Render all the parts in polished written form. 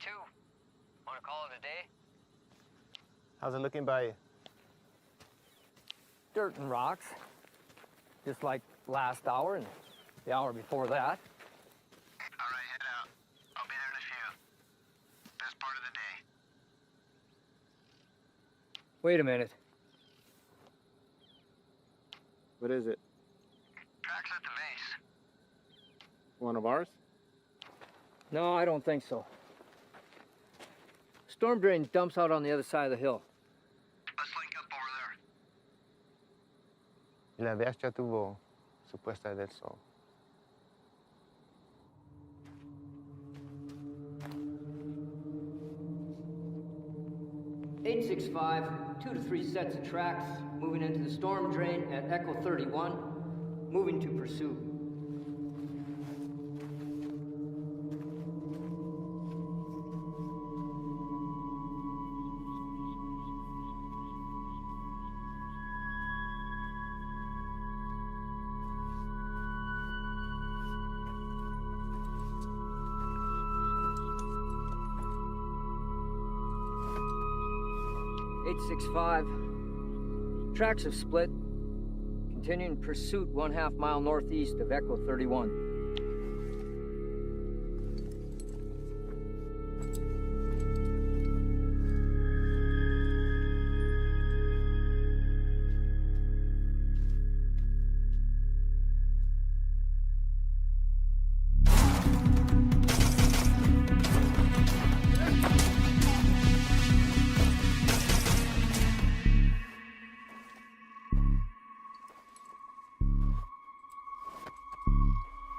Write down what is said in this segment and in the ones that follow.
too. Want to call it a day? How's it looking by you? Dirt and rocks. Just like last hour and the hour before that. All right, head out. I'll be there in a few. Best part of the day. Wait a minute. What is it? Tracks at the base. One of ours? No, I don't think so. Storm drain dumps out on the other side of the hill. Let's link up over there. Y la DH ya tuvo su puesta del sol. (865), 2 to 3 sets of tracks, moving into the storm drain at Echo 31, moving to pursuit. (865), tracks have split, continuing pursuit 1/2 mile northeast of Echo 31.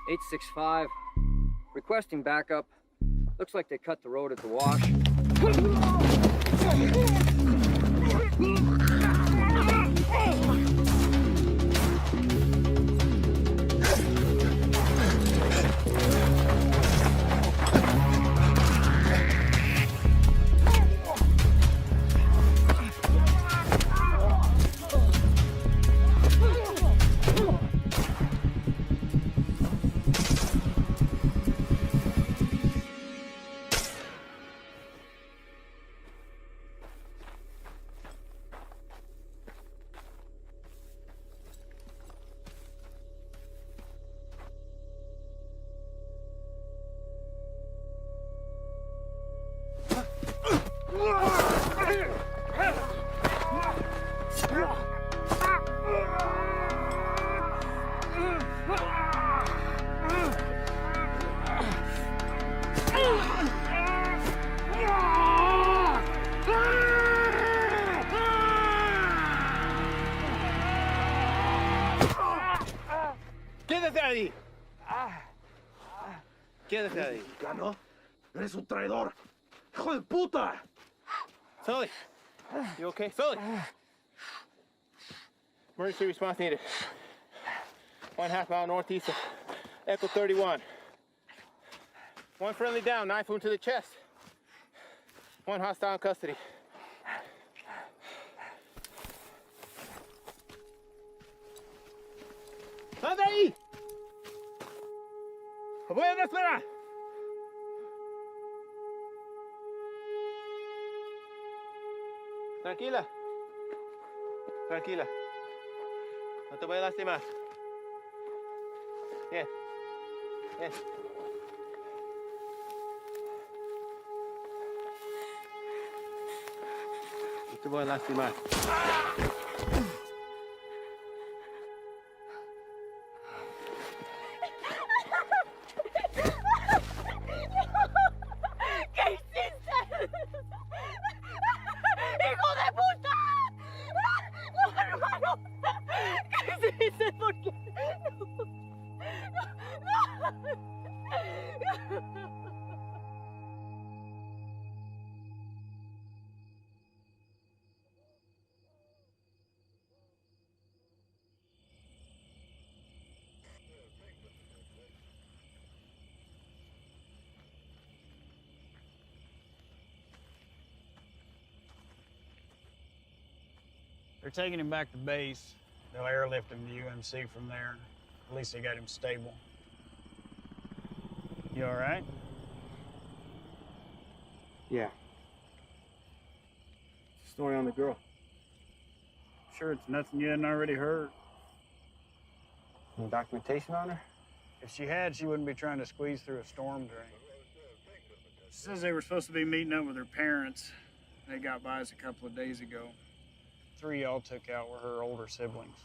(865), requesting backup. Looks like they cut the road at the wash. ¡Quédate ahí! ¡Quédate ahí! ¿Mexicano? ¡Eres un traidor! ¡Hijo de puta! Sully! You okay? Sully! Emergency response needed. 1/2 mile northeast of Echo 31. One friendly down, knife wound to the chest. One hostile in custody. ¡Sal de ahí! ¡Lo voy a desesperar! Tranquila. Tranquila. No te voy a lastimar. Bien. Bien. No te voy a lastimar. ¿Qué hiciste? ¡Hijo de puta! ¡No, hermano! ¿Qué hiciste? ¿Por qué? They're taking him back to base. They'll airlift him to UMC from there. At least they got him stable. You all right? Yeah. Story on the girl. Sure it's nothing you hadn't already heard. Any documentation on her? If she had, she wouldn't be trying to squeeze through a storm drain. She says they were supposed to be meeting up with her parents. They got by us a couple of days ago. 3 y'all took out were her older siblings.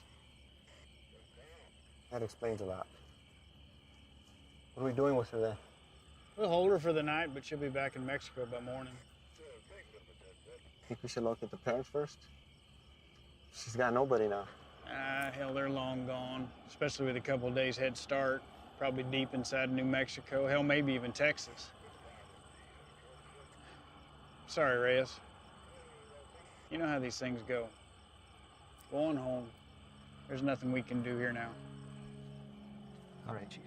That explains a lot. What are we doing with her then? We'll hold her for the night, but she'll be back in Mexico by morning. Think we should locate the parents first? She's got nobody now. Hell, they're long gone, especially with a couple of days head start. Probably deep inside New Mexico, hell, maybe even Texas. Sorry, Reyes. You know how these things go. Go on home. There's nothing we can do here now. All right, Chief.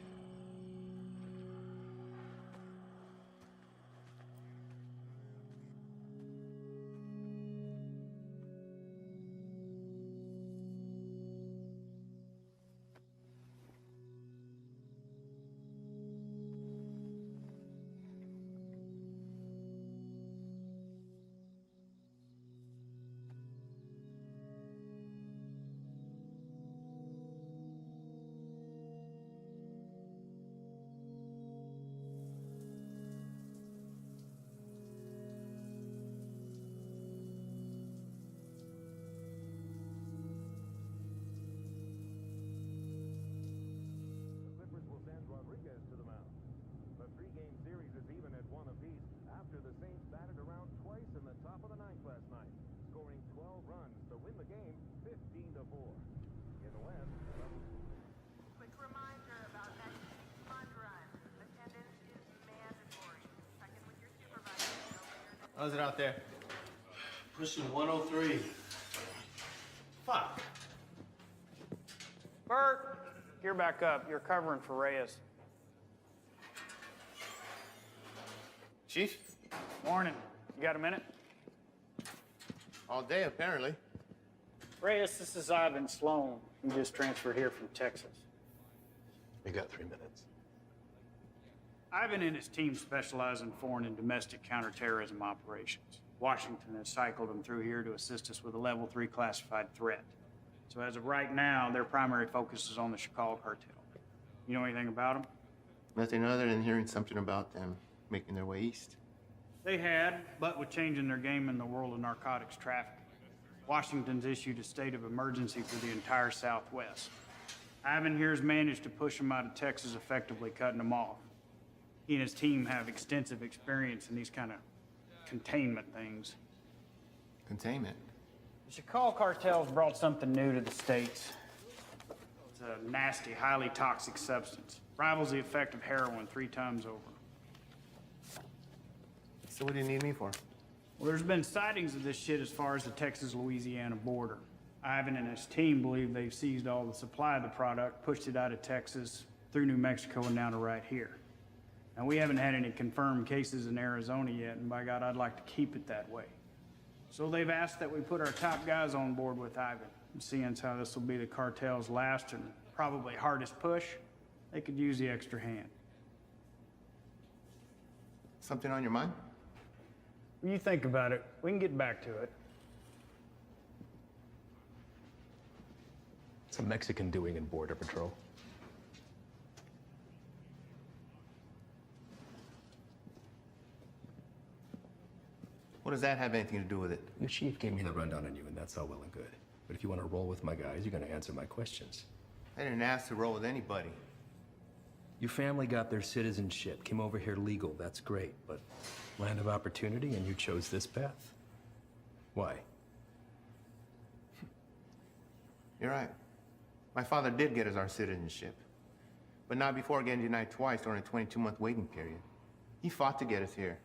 Quick reminder about next week's fun run. Attendance is mandatory. Check in with your supervisor. How's it out there? Pushing 103. Fuck. Bert, you're back up. You're covering for Reyes. Chief? Morning. You got a minute? All day, apparently. Reyes, this is Ivan Sloan. He just transferred here from Texas. You got 3 minutes. Ivan and his team specialize in foreign and domestic counterterrorism operations. Washington has cycled them through here to assist us with a level 3 classified threat. So as of right now, their primary focus is on the Chicago cartel. You know anything about them? Nothing other than hearing something about them making their way east. They had, but with changing their game in the world of narcotics trafficking, Washington's issued a state of emergency for the entire Southwest. Ivan here's managed to push them out of Texas, effectively cutting them off. He and his team have extensive experience in these kind of containment things. Containment? The Chicago cartel's brought something new to the States. It's a nasty, highly toxic substance. Rivals the effect of heroin 3 times over. So what do you need me for? Well, there's been sightings of this shit as far as the Texas-Louisiana border. Ivan and his team believe they've seized all the supply of the product, pushed it out of Texas, through New Mexico, and down to right here. Now, we haven't had any confirmed cases in Arizona yet, and by God, I'd like to keep it that way. So they've asked that we put our top guys on board with Ivan. And seeing as how this will be the cartel's last and probably hardest push, they could use the extra hand. Something on your mind? When you think about it, we can get back to it. What's a Mexican doing in Border Patrol? What does that have anything to do with it? Your chief gave me the rundown on you, and that's all well and good. But if you want to roll with my guys, you're going to answer my questions. I didn't ask to roll with anybody. Your family got their citizenship, came over here legal, that's great, but land of opportunity, and you chose this path. Why? You're right. My father did get us our citizenship, but not before getting denied twice during a 22-month waiting period. He fought to get us here.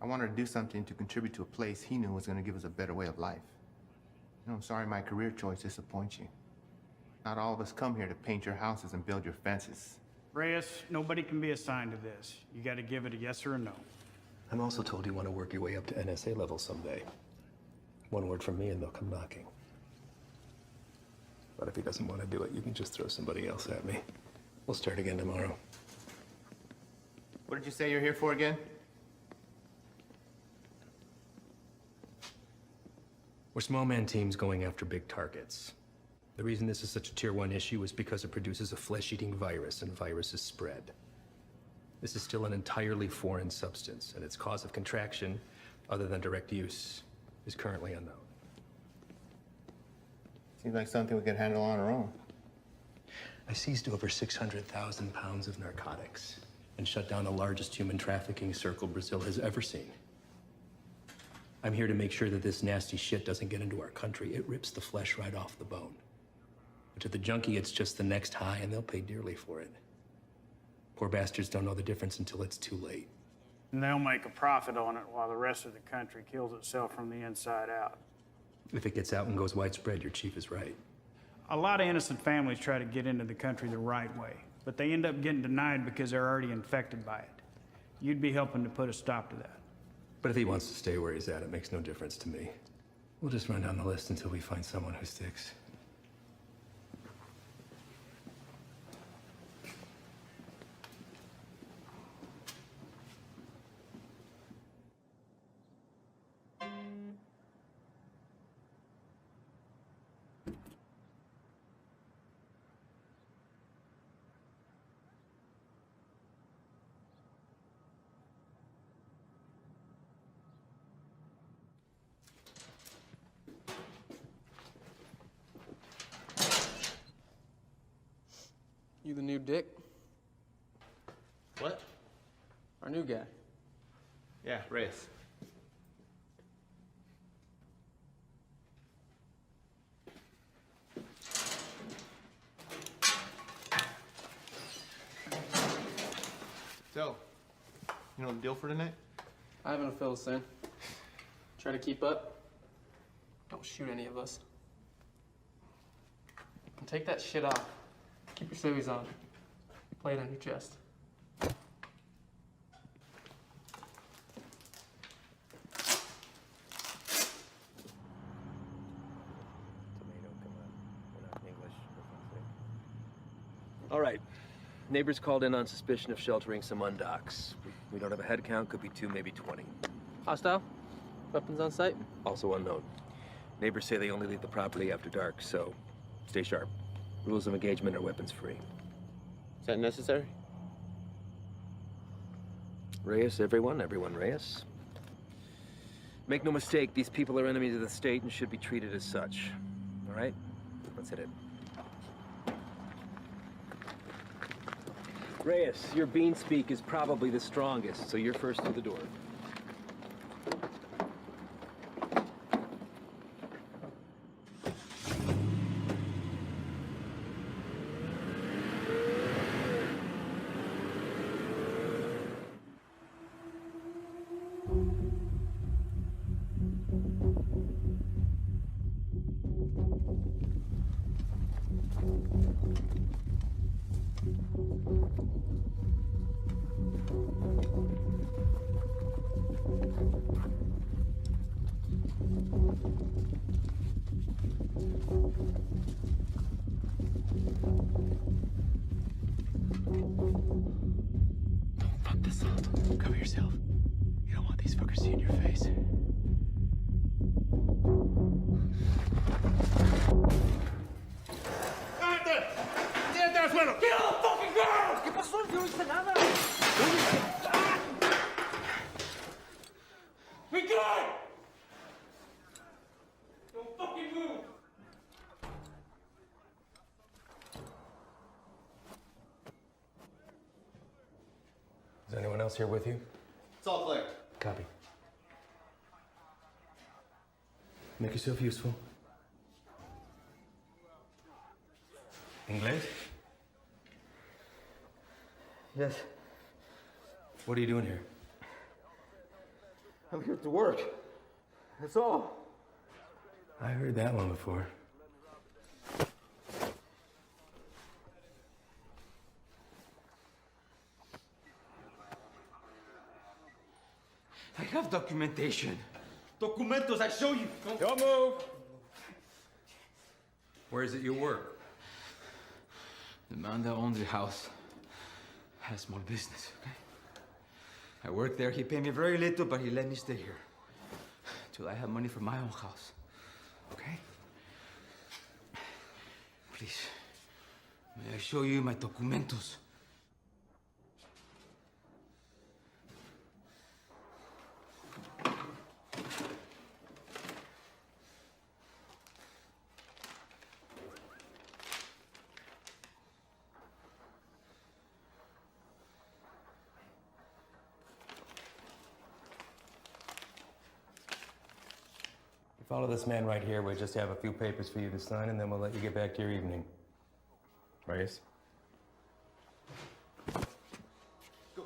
I wanted to do something to contribute to a place he knew was going to give us a better way of life. You know, I'm sorry my career choice disappoints you. Not all of us come here to paint your houses and build your fences. Reyes, nobody can be assigned to this. You got to give it a yes or a no. I'm also told you want to work your way up to NSA level someday. One word from me and they'll come knocking. But if he doesn't want to do it, you can just throw somebody else at me. We'll start again tomorrow. What did you say you're here for again? We're small man teams going after big targets. The reason this is such a tier 1 issue is because it produces a flesh-eating virus, and viruses spread. This is still an entirely foreign substance, and its cause of contraction, other than direct use, is currently unknown. Seems like something we could handle on our own. I seized over 600,000 pounds of narcotics and shut down the largest human trafficking circle Brazil has ever seen. I'm here to make sure that this nasty shit doesn't get into our country. It rips the flesh right off the bone. But to the junkie, it's just the next high, and they'll pay dearly for it. Poor bastards don't know the difference until it's too late. And they'll make a profit on it while the rest of the country kills itself from the inside out. If it gets out and goes widespread, your chief is right. A lot of innocent families try to get into the country the right way, but they end up getting denied because they're already infected by it. You'd be helping to put a stop to that. But if he wants to stay where he's at, it makes no difference to me. We'll just run down the list until we find someone who sticks. You the new Dick? What? Our new guy. Yeah, Reyes. So, you know the deal for tonight? I haven't a fill soon. Try to keep up. Don't shoot any of us. And take that shit off. Keep your civvies on. Play it on your chest. All right. Neighbors called in on suspicion of sheltering some undocks. We don't have a head count, could be 2, maybe 20. Hostile? Weapons on site? Also unknown. Neighbors say they only leave the property after dark, so stay sharp. Rules of engagement are weapons free. Is that necessary? Reyes, everyone Reyes. Make no mistake, these people are enemies of the state and should be treated as such. All right? Let's hit it. Reyes, your bean speak is probably the strongest, so you're first through the door. Fuck this up. Cover yourself. You don't want these fuckers seeing your face. ¿Qué pasó? Yo no hice nada. We good! Don't fucking move! Is anyone else here with you? It's all clear. Copy. Make yourself useful. English? Yes, What are you doing here? I'm here to work. That's all. I heard that one before. I have documentation. Documentos, I show you. Don't move! Where is it you work? The man that owns the house had a small business, okay? I work there. He paid me very little, but he let me stay here till I have money for my own house. Please, may I show you my documentos? Follow this man right here. We just have a few papers for you to sign, and then we'll let you get back to your evening. Reyes? Go.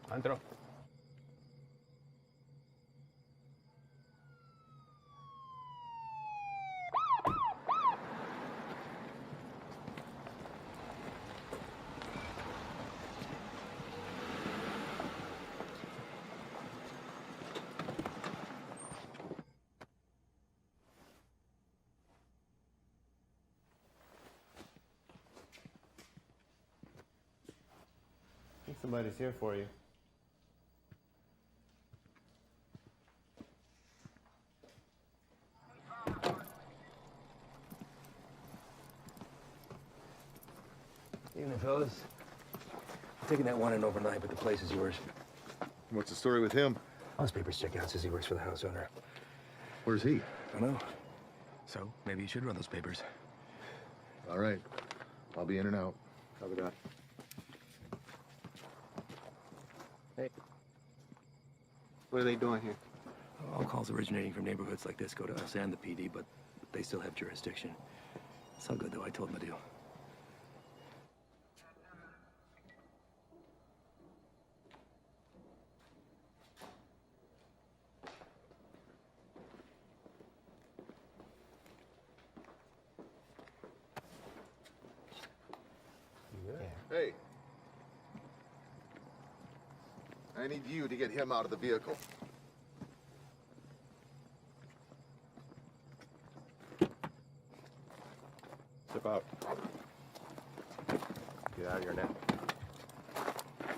Antro. I think somebody's here for you. Evening, fellas. I'm taking that one in overnight, but the place is yours. What's the story with him? All his papers check out. Says he works for the house owner. Where's he? I don't know. So, maybe you should run those papers. All right. I'll be in and out. Copy that. Hey. What are they doing here? All calls originating from neighborhoods like this go to us and the PD, but they still have jurisdiction. It's all good, though. I told them the deal. Hey. I need you to get him out of the vehicle. Step out. Get out of here now.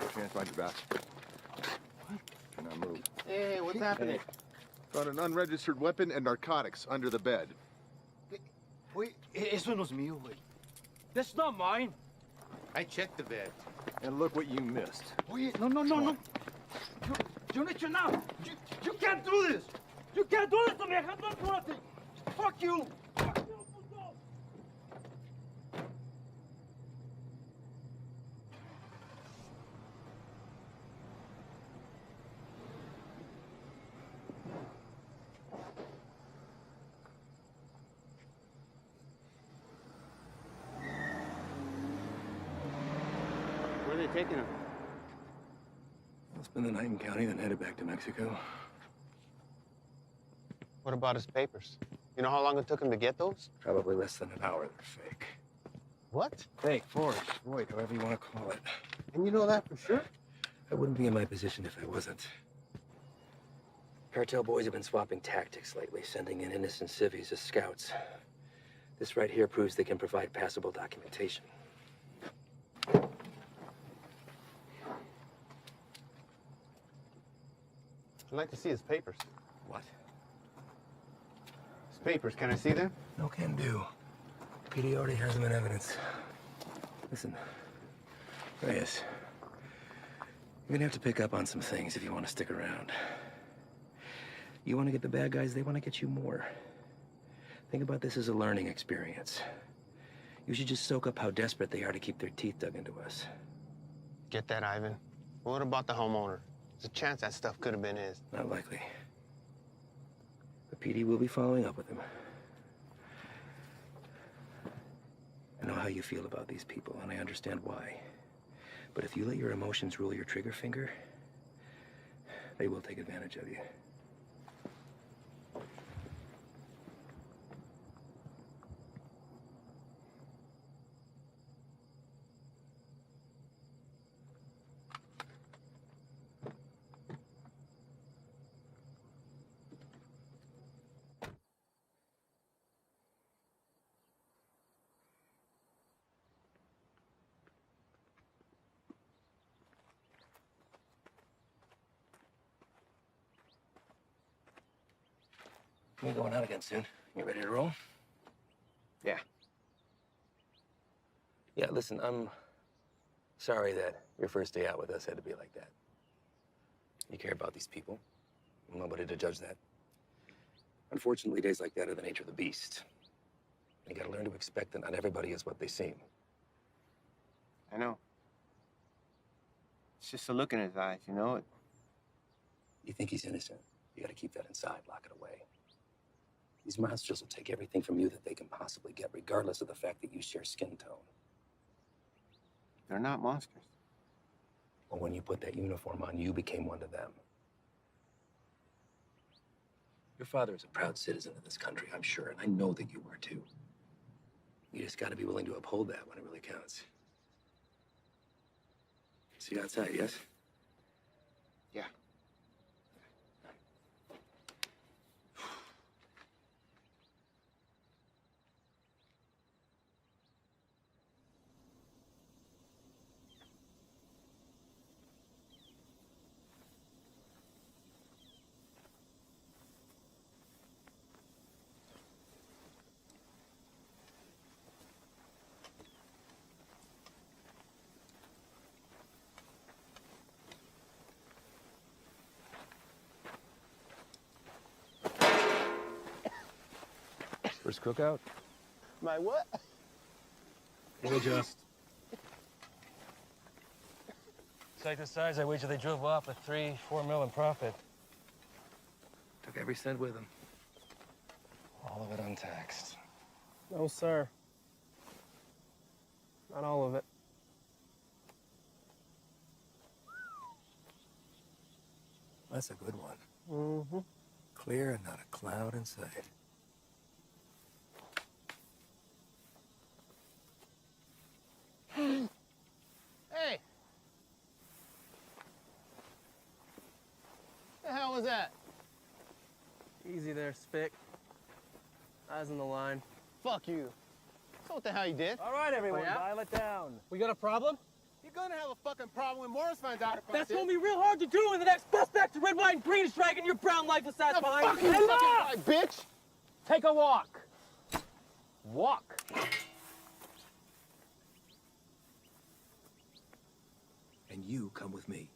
Put your hands behind your back. And now move. Hey, what's happening? Found an unregistered weapon and narcotics under the bed. Wait, eso no es mío, güey. That's not mine. I checked the bed. And look what you missed. Wait, no. You're not now. You can't do this. You can't do this to me. I have not do nothing. Fuck you. Fuck you, puto. Where are they taking him? I'll spend the night in county, then headed back to Mexico. What about his papers? You know how long it took him to get those? Probably less than an hour. They're fake. What? Fake, forged, void, however you want to call it. And you know that for sure? I wouldn't be in my position if I wasn't. Cartel boys have been swapping tactics lately, sending in innocent civvies as scouts. This right here proves they can provide passable documentation. I'd like to see his papers. What? His papers, can I see them? No can do. PD already has them in evidence. Listen, Reyes, you're gonna have to pick up on some things if you want to stick around. You want to get the bad guys, they want to get you more. Think about this as a learning experience. You should just soak up how desperate they are to keep their teeth dug into us. Get that, Ivan. What about the homeowner? There's a chance that stuff could have been his. Not likely. The PD will be following up with him. I know how you feel about these people, and I understand why. But if you let your emotions rule your trigger finger, they will take advantage of you. We're going out again soon. You ready to roll? Yeah. Yeah, listen, I'm sorry that your first day out with us had to be like that. You care about these people. I'm nobody to judge that. Unfortunately, days like that are the nature of the beast. You gotta learn to expect that not everybody is what they seem. I know. It's just a look in his eyes, you know? You think he's innocent. You gotta keep that inside, lock it away. These monsters will take everything from you that they can possibly get, regardless of the fact that you share skin tone. They're not monsters. Well, when you put that uniform on, you became one to them. Your father is a proud citizen of this country, I'm sure, and I know that you are too. You just gotta be willing to uphold that when it really counts. See you outside, yes? Yeah. First cookout? My what? We'll adjust. Like the size, I wager they drove off with 3-4 mil in profit. Took every cent with them. All of it untaxed. No, sir. Not all of it. That's a good one. Mm-hmm. Clear and not a cloud in sight. Hey! The hell was that? Easy there, Spick. Eyes on the line. Fuck you. So what the hell you did? All right, everyone, Oh, yeah? dial it down. We got a problem? You're gonna have a fucking problem when Morris finds out about That's this. gonna be real hard to do when the next bus back to red, white, and green is dragging your brown lifeless ass behind. Fuck you, fucking guy, bitch! Take a walk. Walk. And you come with me.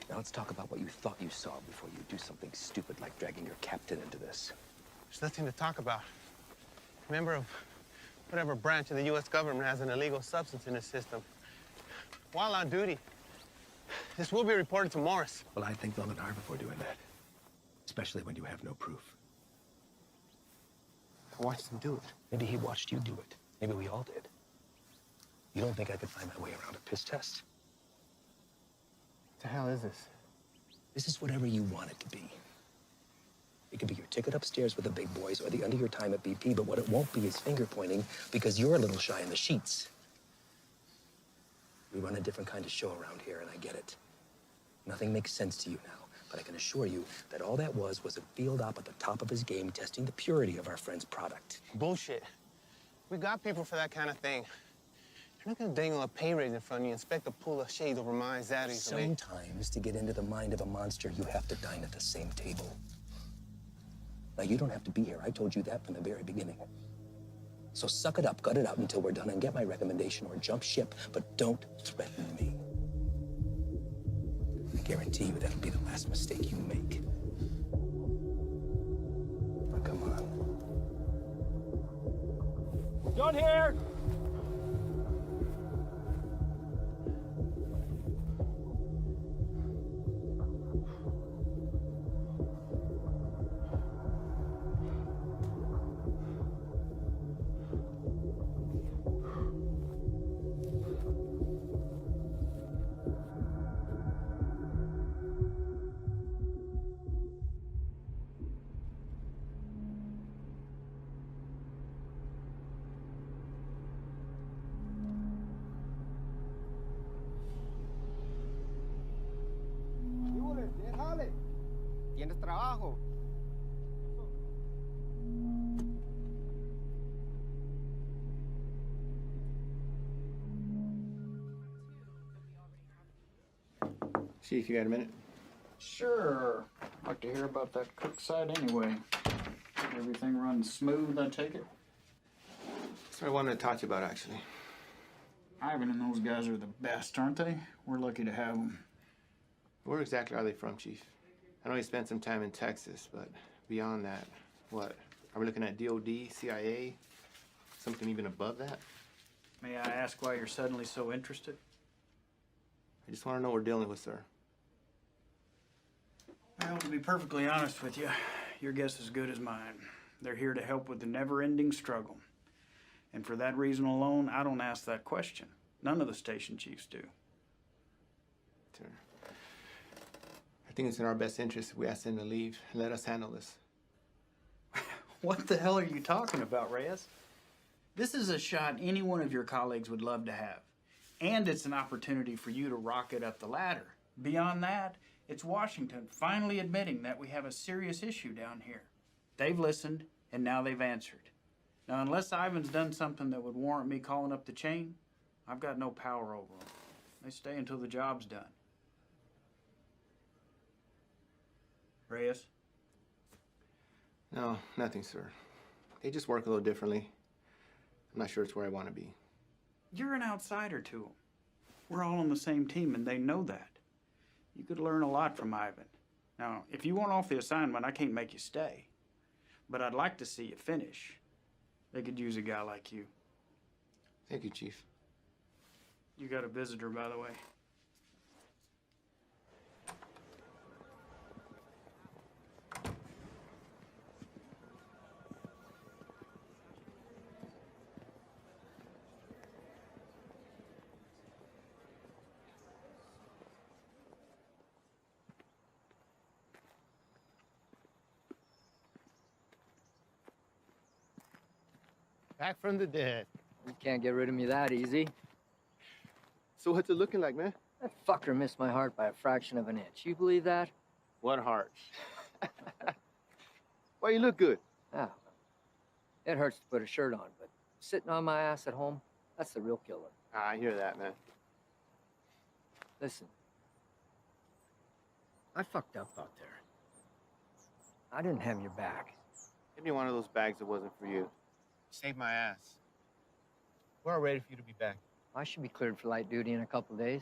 Now let's talk about what you thought you saw before you do something stupid like dragging your captain into this. There's nothing to talk about. Member of whatever branch of the U.S. government has an illegal substance in its system. While on duty, this will be reported to Morris. Well, I'd think long and hard before doing that. Especially when you have no proof. I watched him do it. Maybe he watched you do it. Maybe we all did. You don't think I could find my way around a piss test? What the hell is this? This is whatever you want it to be. It could be your ticket upstairs with the big boys or the end of your time at BP, but what it won't be is finger pointing because you're a little shy in the sheets. We run a different kind of show around here, and I get it. Nothing makes sense to you now, but I can assure you that all that was a field op at the top of his game testing the purity of our friend's product. Bullshit. We got people for that kind of thing. You're not gonna dangle a pay raise in front of you and expect to pull a shade over my eyes out easily. Sometimes, to get into the mind of a monster, you have to dine at the same table. Now, you don't have to be here. I told you that from the very beginning. So suck it up, gut it out until we're done, and get my recommendation or jump ship, but don't threaten me. I guarantee you that'll be the last mistake you make. Now, come on. Done here. ¿Tienes trabajo? Chief, you got a minute? Sure. I'd like to hear about that cook site anyway. Everything runs smooth, I take it? That's what I wanted to talk to you about, actually. Ivan and those guys are the best, aren't they? We're lucky to have them. Where exactly are they from, Chief? I know you spent some time in Texas, but beyond that, what? Are we looking at DOD, CIA, something even above that? May I ask why you're suddenly so interested? I just want to know what we're dealing with, sir. Well, to be perfectly honest with you, your guess is as good as mine. They're here to help with the never-ending struggle. And for that reason alone, I don't ask that question. None of the station chiefs do. Sir, I think it's in our best interest if we ask them to leave and let us handle this. What the hell are you talking about, Reyes? This is a shot any one of your colleagues would love to have. And it's an opportunity for you to rocket up the ladder. Beyond that, it's Washington finally admitting that we have a serious issue down here. They've listened, and now they've answered. Now, unless Ivan's done something that would warrant me calling up the chain, I've got no power over them. They stay until the job's done. Reyes? No, nothing, sir. They just work a little differently. I'm not sure it's where I want to be. You're an outsider to them. We're all on the same team, and they know that. You could learn a lot from Ivan. Now, if you want off the assignment, I can't make you stay. But I'd like to see you finish. They could use a guy like you. Thank you, Chief. You got a visitor, by the way. Back from the dead. You can't get rid of me that easy. So what's it looking like, man? That fucker missed my heart by a fraction of an inch. You believe that? What heart? Why, you look good. Yeah. It hurts to put a shirt on, but sitting on my ass at home, that's the real killer. I hear that, man. Listen. I fucked up out there. I didn't have your back. Give me one of those bags that wasn't for you. Saved my ass. We're all ready for you to be back. I should be cleared for light duty in a couple days.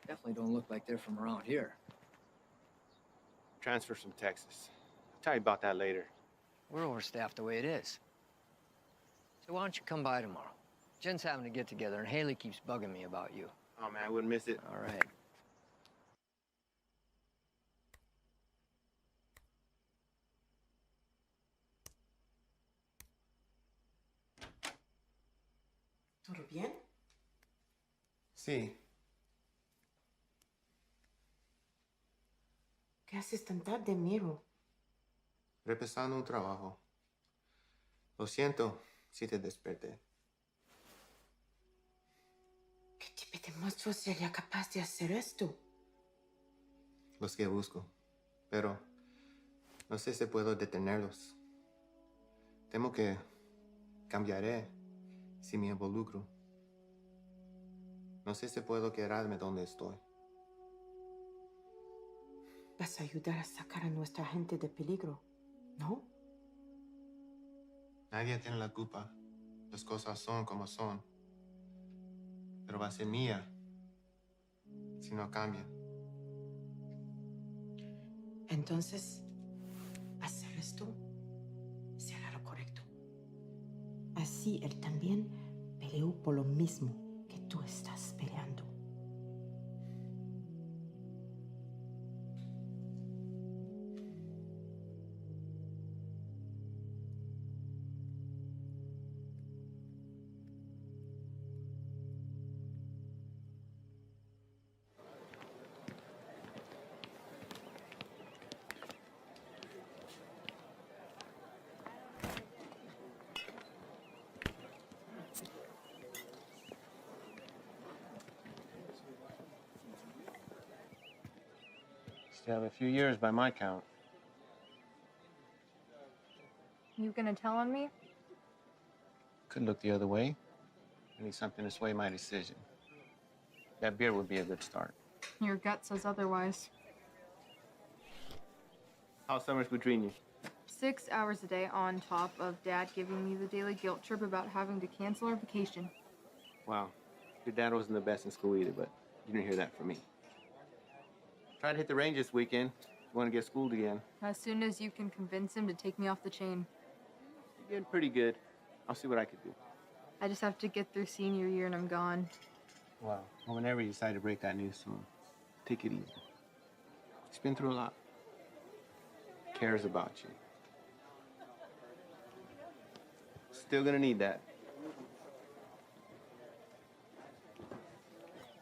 Definitely don't look like they're from around here. Transfer from Texas. I'll tell you about that later. We're overstaffed the way it is. So why don't you come by tomorrow? Jen's having a get-together, and Haley keeps bugging me about you. Oh, man, I wouldn't miss it. All right. ¿Todo bien? Sí. ¿Qué haces tan tarde, Miro? Repasando un trabajo. Lo siento si te desperté. ¿Qué tipo de monstruo sería capaz de hacer esto? Los que busco. Pero no sé si puedo detenerlos. Temo que cambiaré si me involucro. No sé si puedo quedarme donde estoy. Vas a ayudar a sacar a nuestra gente de peligro, ¿no? Nadie tiene la culpa. Las cosas son como son. Pero va a ser mía si no cambian. Entonces, hacer esto será lo correcto. Así él también peleó por lo mismo que tú estás peleando. Still have a few years by my count. You gonna tell on me? Could look the other way. I need something to sway my decision. That beer would be a good start. Your gut says otherwise. How's summers between you? 6 hours a day on top of Dad giving me the daily guilt trip about having to cancel our vacation. Wow. Your dad wasn't the best in school either, but you didn't hear that from me. Try to hit the range this weekend. You want to get schooled again. As soon as you can convince him to take me off the chain. You're getting pretty good. I'll see what I could do. I just have to get through senior year and I'm gone. Wow. Well, whenever you decide to break that news to him, take it easy. He's been through a lot. Cares about you. Still gonna need that.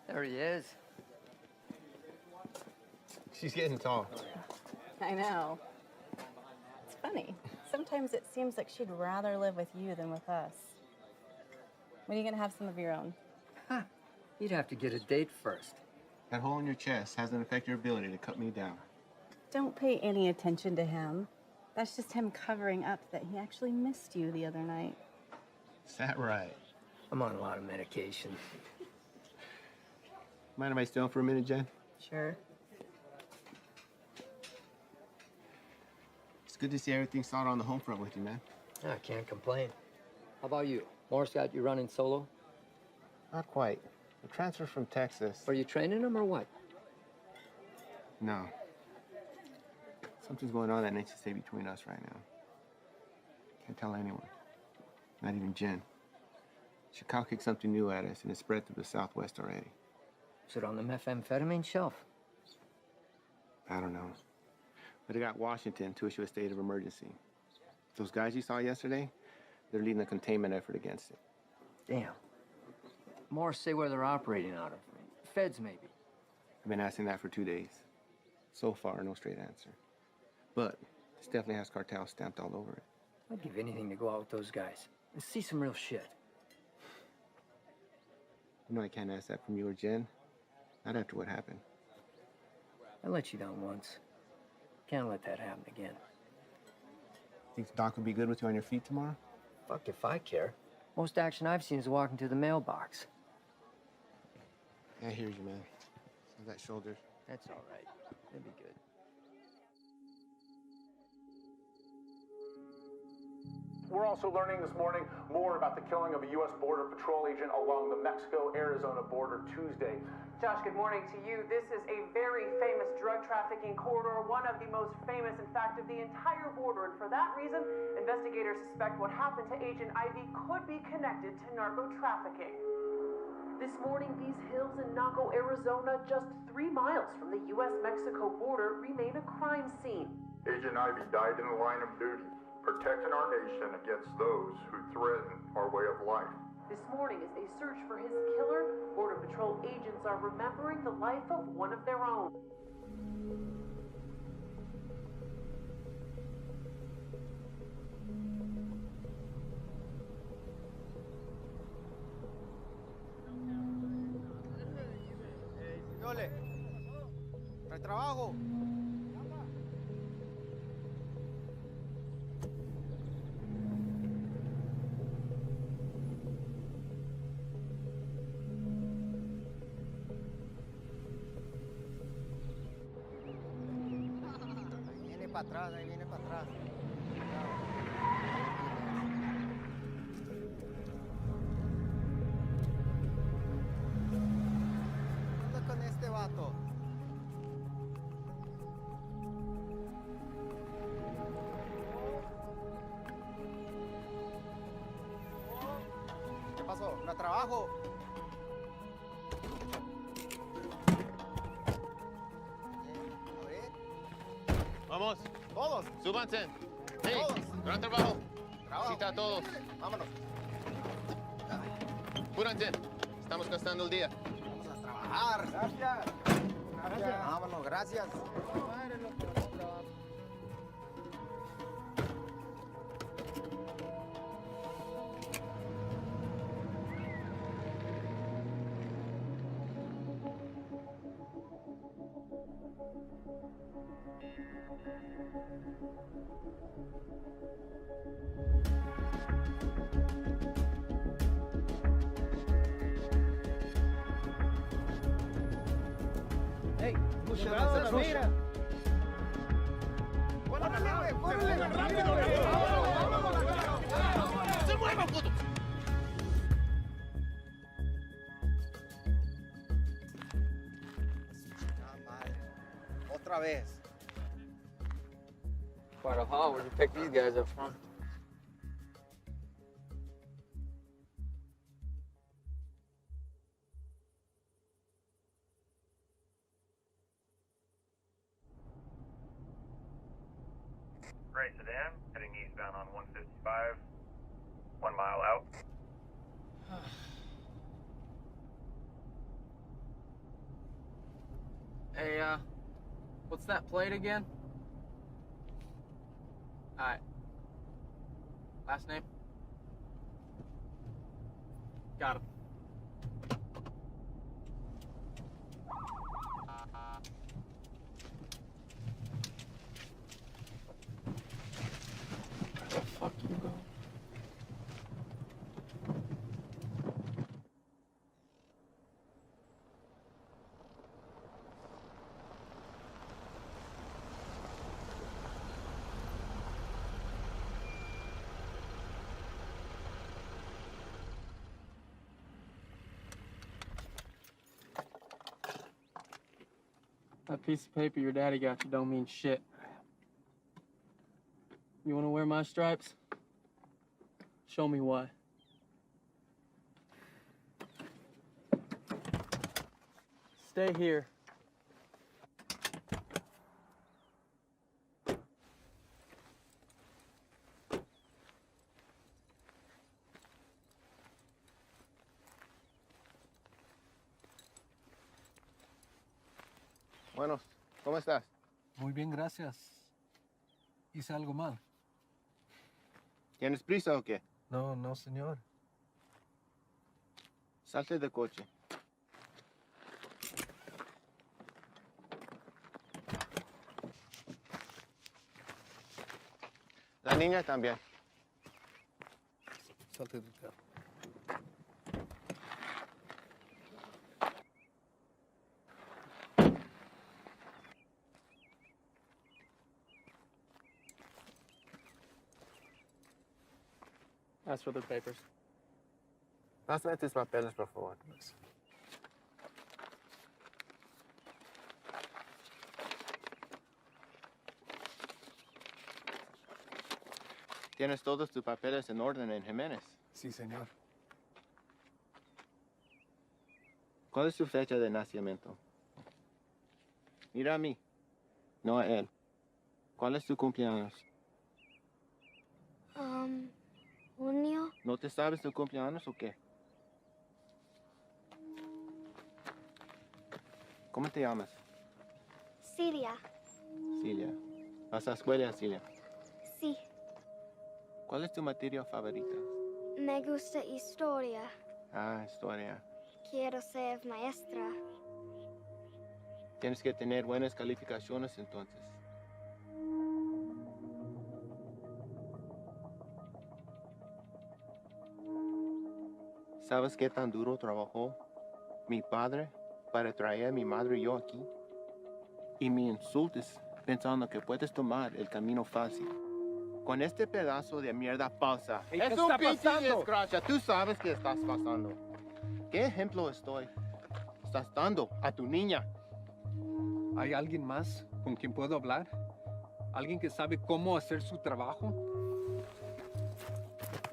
There he is. She's getting tall. I know. It's funny. Sometimes it seems like she'd rather live with you than with us. When are you gonna have some of your own? Huh. You'd have to get a date first. That hole in your chest hasn't affected your ability to cut me down. Don't pay any attention to him. That's just him covering up that he actually missed you the other night. Is that right? I'm on a lot of medication. Mind if I stay on for a minute, Jen? Sure. It's good to see everything solid on the home front with you, man. I can't complain. How about you? Morris got you running solo? Not quite. The transfer from Texas. Are you training him or what? No. Something's going on that needs to stay between us right now. Can't tell anyone. Not even Jen. Chicago kicked something new at us, and it spread through the Southwest already. Is it on the methamphetamine shelf? I don't know. But it got Washington to issue a state of emergency. Those guys you saw yesterday, they're leading a containment effort against it. Damn. Morris say where they're operating out of. Feds, maybe. I've been asking that for 2 days. So far, no straight answer. But this definitely has cartel stamped all over it. I'd give anything to go out with those guys and see some real shit. You know I can't ask that from you or Jen. Not after what happened. I let you down once. Can't let that happen again. Think Doc would be good with you on your feet tomorrow? Fuck if I care. Most action I've seen is walking to the mailbox. Yeah, I hear you, man. That shoulder. That's all right. It'll be good. We're also learning this morning more about the killing of a U.S. Border Patrol agent along the Mexico-Arizona border Tuesday. Josh, good morning to you. This is a very famous drug trafficking corridor, one of the most famous, in fact, of the entire border. And for that reason, investigators suspect what happened to Agent Ivy could be connected to narco trafficking. This morning, these hills in Naco, Arizona, just 3 miles from the U.S.-Mexico border, remain a crime scene. Agent Ivy died in the line of duty, protecting our nation against those who threaten our way of life. This morning, as they search for his killer, Border Patrol agents are remembering the life of one of their own. Yole, ¿trae trabajo? Ahí viene para atrás. ¿Qué onda con este vato? ¿Qué pasó? ¿No trabajo? Vamos. Todos. Súbanse. Hey, Todos. gran trabajo. Trabajo. Cita a todos. Vámonos. Apúrense. Estamos gastando el día. Vamos a trabajar. Gracias. Gracias. Vámonos, gracias. Hey, cuidado, la mira. ¡Córrele, güey! ¡Córrele! ¡Rápido! ¡Se mueva, puto! Otra vez. Quite a haul. Where'd you pick these guys up from? Gray sedan, heading eastbound on 155, 1 mile out. Hey, what's that plate again? Alright. Last name? Got him. Fuck you, bro. That piece of paper your daddy got you don't mean shit. You wanna wear my stripes? Show me why. Stay here. Bueno, ¿cómo estás? Muy bien, gracias. ¿Hice algo mal? ¿Tienes prisa o qué? No, no, señor. Salte del coche. La niña también. Salte del carro. Ask for their papers. Pásame tus papeles, por favor. ¿Tienes todos tus papeles en orden en Jiménez? Sí, señor. ¿Cuál es su fecha de nacimiento? Mira a mí, no a él. ¿Cuál es tu cumpleaños? Junio. ¿No te sabes tu cumpleaños o qué? ¿Cómo te llamas? Siria. Cilia. ¿Vas a escuela, Cilia? Sí. ¿Cuál es tu materia favorita? Me gusta historia. Ah, historia. Quiero ser maestra. Tienes que tener buenas calificaciones entonces. ¿Sabes qué tan duro trabajó mi padre para traer a mi madre y yo aquí? Y me insultes pensando que puedes tomar el camino fácil. Con este pedazo de mierda falsa. Hey, Es ¿qué un está pinche pasando? desgracia. Tú sabes qué estás pasando. ¿Qué ejemplo estás dando a tu niña? ¿Hay alguien más con quien puedo hablar? ¿Alguien que sabe cómo hacer su trabajo?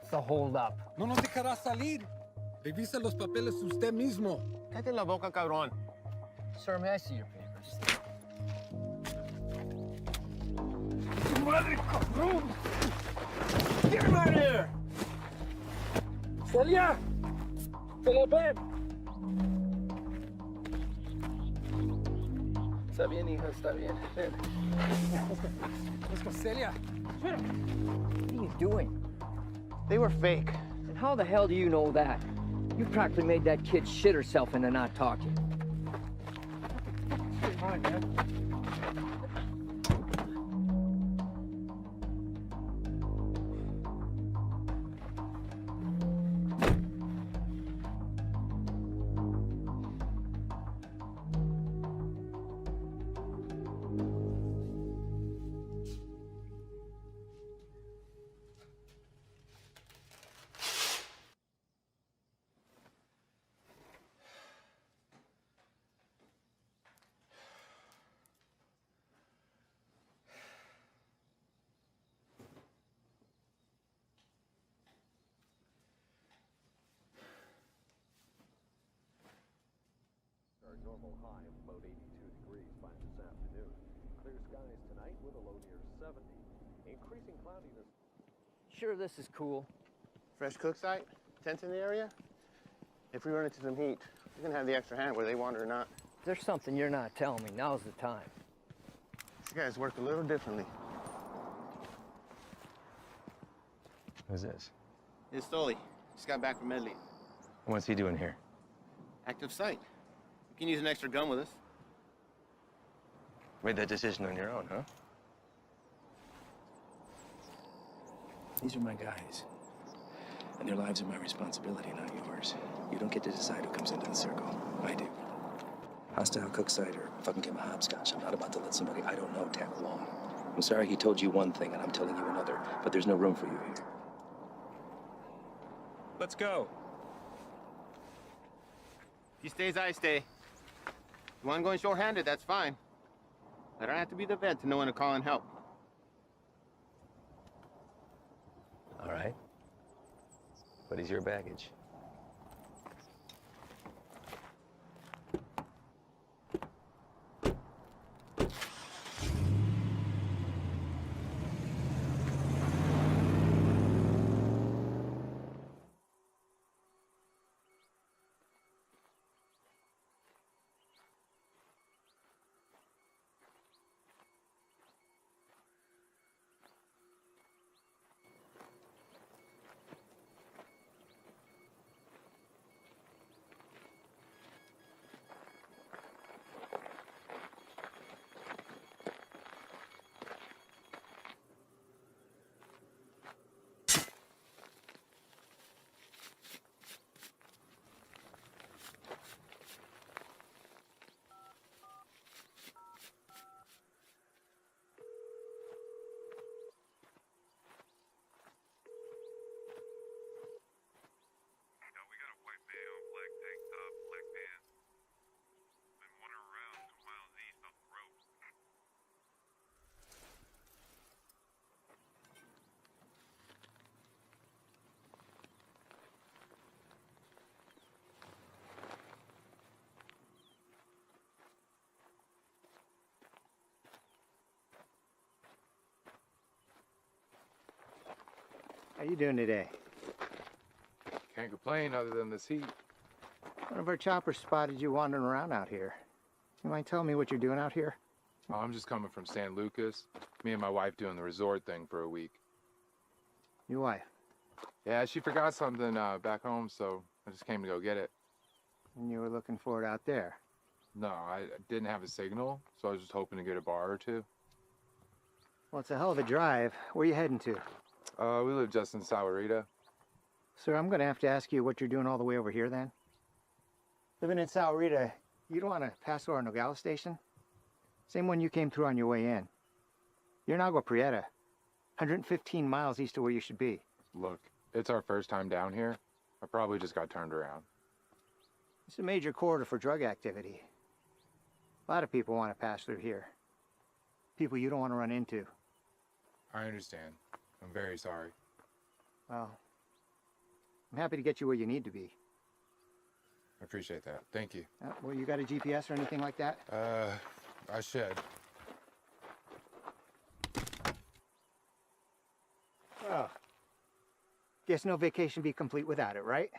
It's a hold up. No nos dejará salir. Revisa los papeles usted mismo. Cállate la boca, cabrón. Sir, may I see your papers? ¡Tu madre, cabrón! ¡Get him out of here! ¡Celia! ¡Celia, ven! Está bien, hija, está bien. Ven. Let's go, Celia. What are you doing? They were fake. And how the hell do you know that? You practically made that kid shit herself into not talking. Come on, man. with a low near 70. Increasing cloudiness. Sure, this is cool. Fresh cook site? Tents in the area? If we run into some heat, we're gonna have the extra hand whether they want it or not. If there's something you're not telling me, now's the time. These guys work a little differently. Who's this? It's Stoli. Just got back from Medley. What's he doing here? Active site. You can use an extra gun with us. Made that decision on your own, huh? These are my guys. And their lives are my responsibility, not yours. You don't get to decide who comes into the circle. I do. Hostile cook site or fucking game of hopscotch. I'm not about to let somebody I don't know tag along. I'm sorry he told you one thing and I'm telling you another, but there's no room for you here. Let's go. If he stays, I stay. You want going short-handed, that's fine. I don't have to be the vet to know when to call in help. All right. What is your baggage? How you doing today? Can't complain other than this heat. One of our choppers spotted you wandering around out here. You mind telling me what you're doing out here? Oh, I'm just coming from San Lucas. Me and my wife doing the resort thing for a week. Your wife? Yeah, she forgot something back home, so I just came to go get it. And you were looking for it out there? No, I didn't have a signal, so I was just hoping to get a bar or two. Well, it's a hell of a drive. Where are you heading to? We live just in Sahuarita. Sir, I'm going to have to ask you what you're doing all the way over here, then. Living in Sahuarita, you don't want to pass through our Nogales station? Same one you came through on your way in. You're in Agua Prieta, 115 miles east of where you should be. Look, it's our first time down here. I probably just got turned around. It's a major corridor for drug activity. A lot of people want to pass through here. People you don't want to run into. I understand. I'm very sorry. Well, I'm happy to get you where you need to be. I appreciate that. Thank you. Well, you got a GPS or anything like that? I should. Well, guess no vacation be complete without it, right?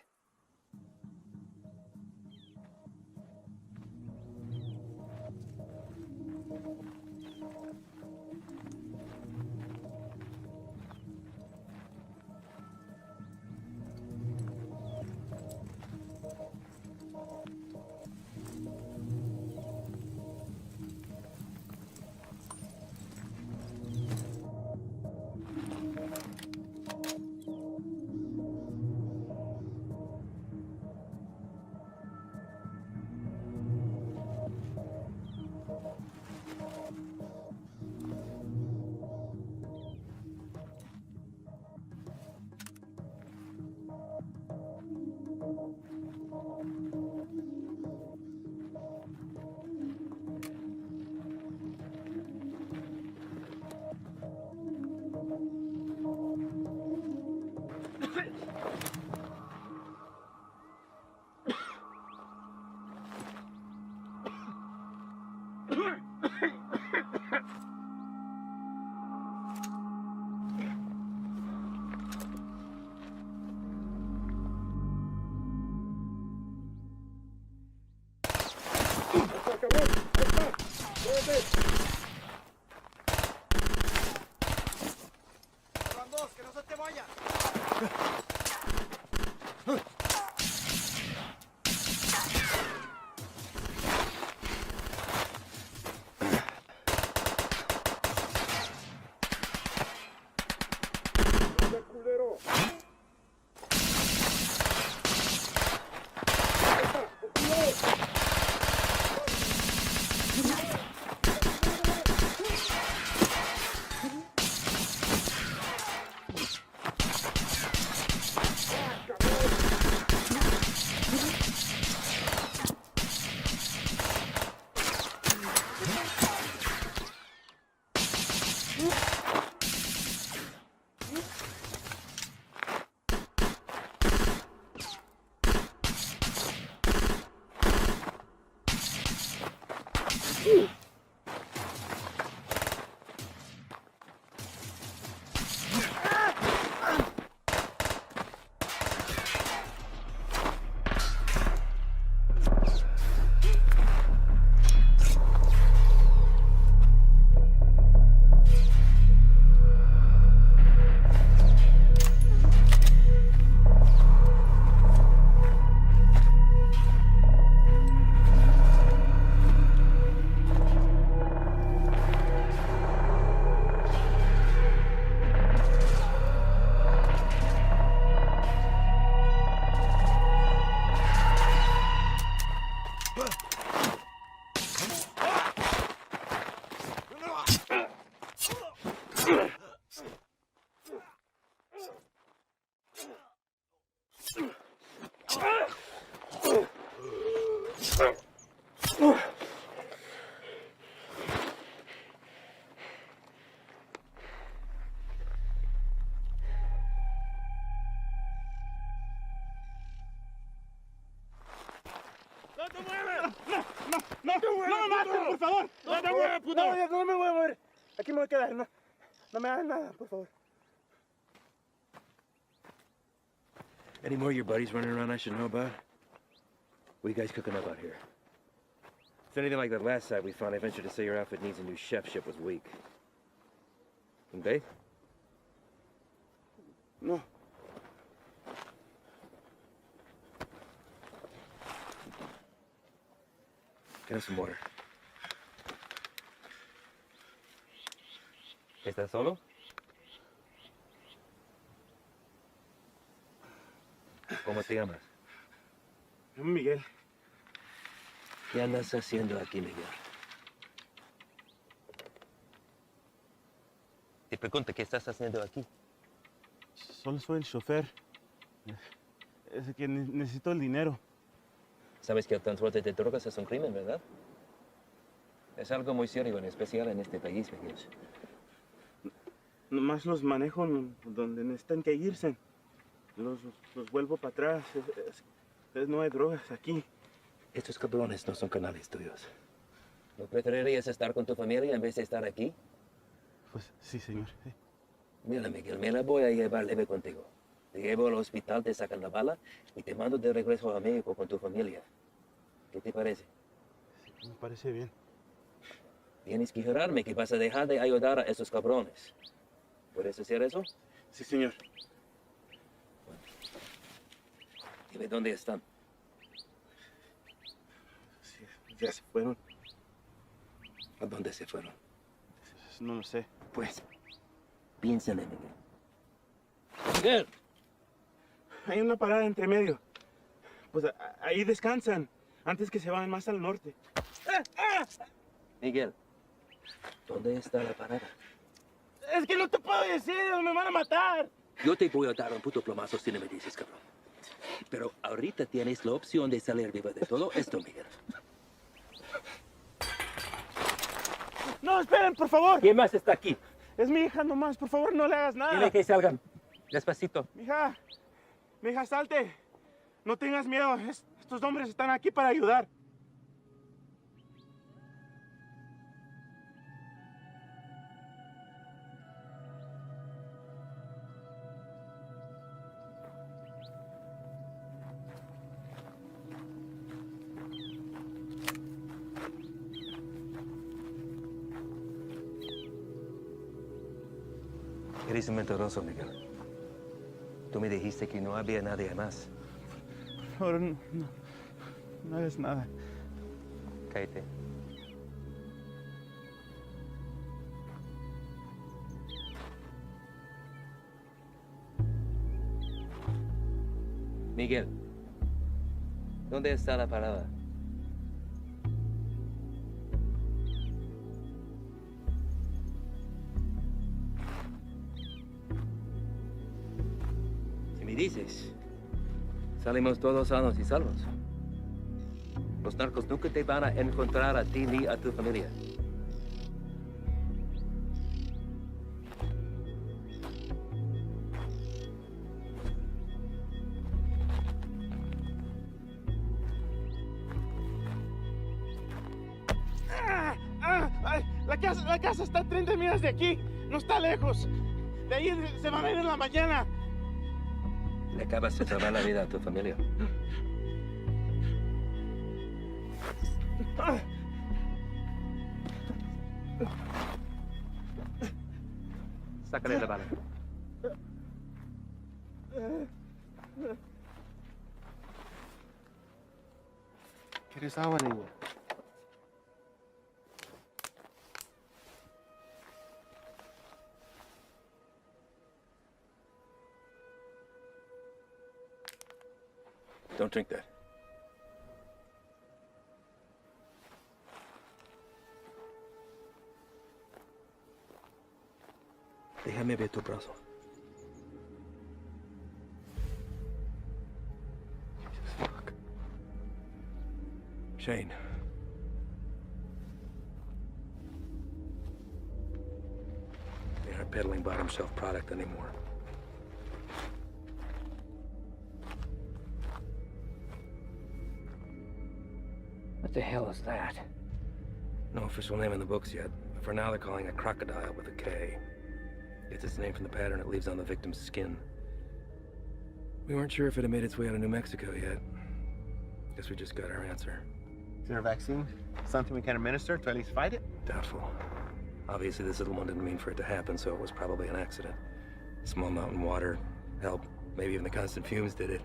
Van dos, que no se te vaya. ¡No me maten, por favor! ¡No te muevas, puto! No me voy a mover. Aquí me voy a quedar. No me hagan nada, por favor. Any more of your buddies running around I should know about? What are you guys cooking up out here? If anything like that last site we found, I venture to say your outfit needs a new chef. Ship was weak. Okay? No. Get us some water. ¿Estás solo? ¿Cómo te llamas? Miguel. ¿Qué andas haciendo aquí, Miguel? Te pregunto, ¿qué estás haciendo aquí? Solo soy el chofer. Es que necesito el dinero. Sabes que el transporte de drogas es un crimen, ¿verdad? Es algo muy serio, en especial en este país, Miguel. Nomás los manejo donde necesitan que irse. Los vuelvo para atrás. No hay drogas aquí. Estos cabrones no son canales tuyos. ¿No preferirías estar con tu familia en vez de estar aquí? Pues sí, señor. Sí. Mira, Miguel, me la voy a llevar leve contigo. Te llevo al hospital, te sacan la bala y te mando de regreso a México con tu familia. ¿Qué te parece? Sí, me parece bien. Tienes que jurarme que vas a dejar de ayudar a esos cabrones. ¿Puedes hacer eso? Sí, señor. Dime dónde están. Sí, ya se fueron. ¿A dónde se fueron? No lo sé. Pues, piénsale, Miguel. ¡Miguel! Hay una parada entre medio. Pues ahí descansan, antes que se vayan más al norte. Miguel, ¿dónde está la parada? Es que no te puedo decir, me van a matar. Yo te voy a dar un puto plomazo si no me dices, cabrón. Pero ahorita tienes la opción de salir vivo de todo esto, Miguel. No, esperen, por favor. ¿Quién más está aquí? Es mi hija nomás, por favor, no le hagas nada. Dile que salgan. Despacito. Mija, salte. No tengas miedo, estos hombres están aquí para ayudar. Eres un mentiroso, Miguel. Tú me dijiste que no había nadie más. Por favor, no es nada. Cállate. Miguel, ¿dónde está la parada? Si me dices, salimos todos sanos y salvos. Los narcos nunca te van a encontrar a ti ni a tu familia. La casa está a 30 millas de aquí. No está lejos. De ahí se van a ir en la mañana. Le acabas de salvar la vida a tu familia. Sácale la bala. ¿Quieres agua, niña? Don't drink that. Déjame ver tu brazo. Fuck. Shane. They aren't peddling bottom shelf product anymore. What the hell is that? No official name in the books yet, but for now they're calling it crocodile with a K. Gets its name from the pattern it leaves on the victim's skin. We weren't sure if it had made its way out of New Mexico yet. Guess we just got our answer. Is there a vaccine? Something we can administer to at least fight it? Doubtful. Obviously, this little one didn't mean for it to happen, so it was probably an accident. Small mountain water, help, maybe even the constant fumes did it.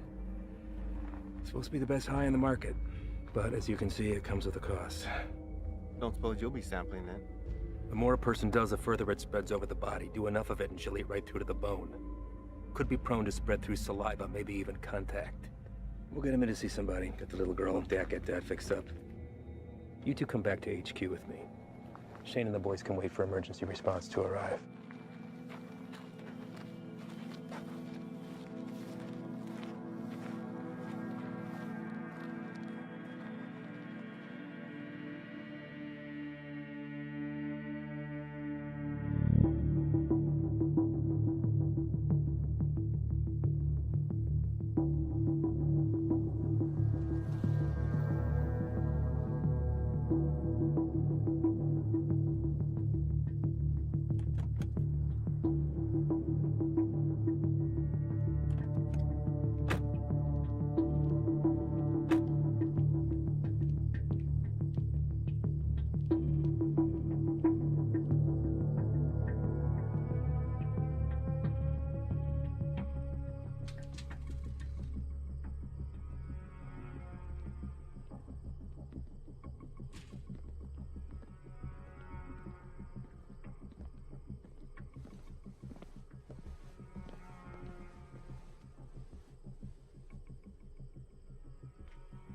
It's supposed to be the best high in the market, but as you can see, it comes with a cost. Don't suppose you'll be sampling then? The more a person does, the further it spreads over the body. Do enough of it and she'll eat right through to the bone. Could be prone to spread through saliva, maybe even contact. We'll get him in to see somebody. Get the little girl and Dak get that fixed up. You two come back to HQ with me. Shane and the boys can wait for emergency response to arrive.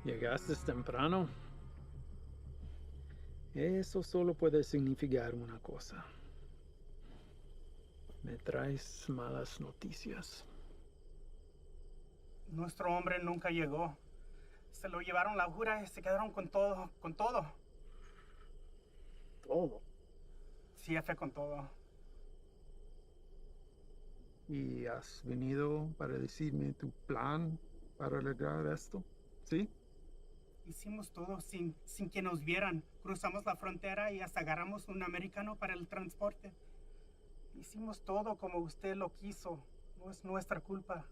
Llegaste temprano. Eso solo puede significar una cosa. Me traes malas noticias. Nuestro hombre nunca llegó. Se lo llevaron la jura y se quedaron con todo, con todo. ¿Todo? Sí, jefe, con todo. ¿Y has venido para decirme tu plan para lograr esto? ¿Sí? Hicimos todo sin que nos vieran. Cruzamos la frontera y hasta agarramos un americano para el transporte. Hicimos todo como usted lo quiso. No es nuestra culpa.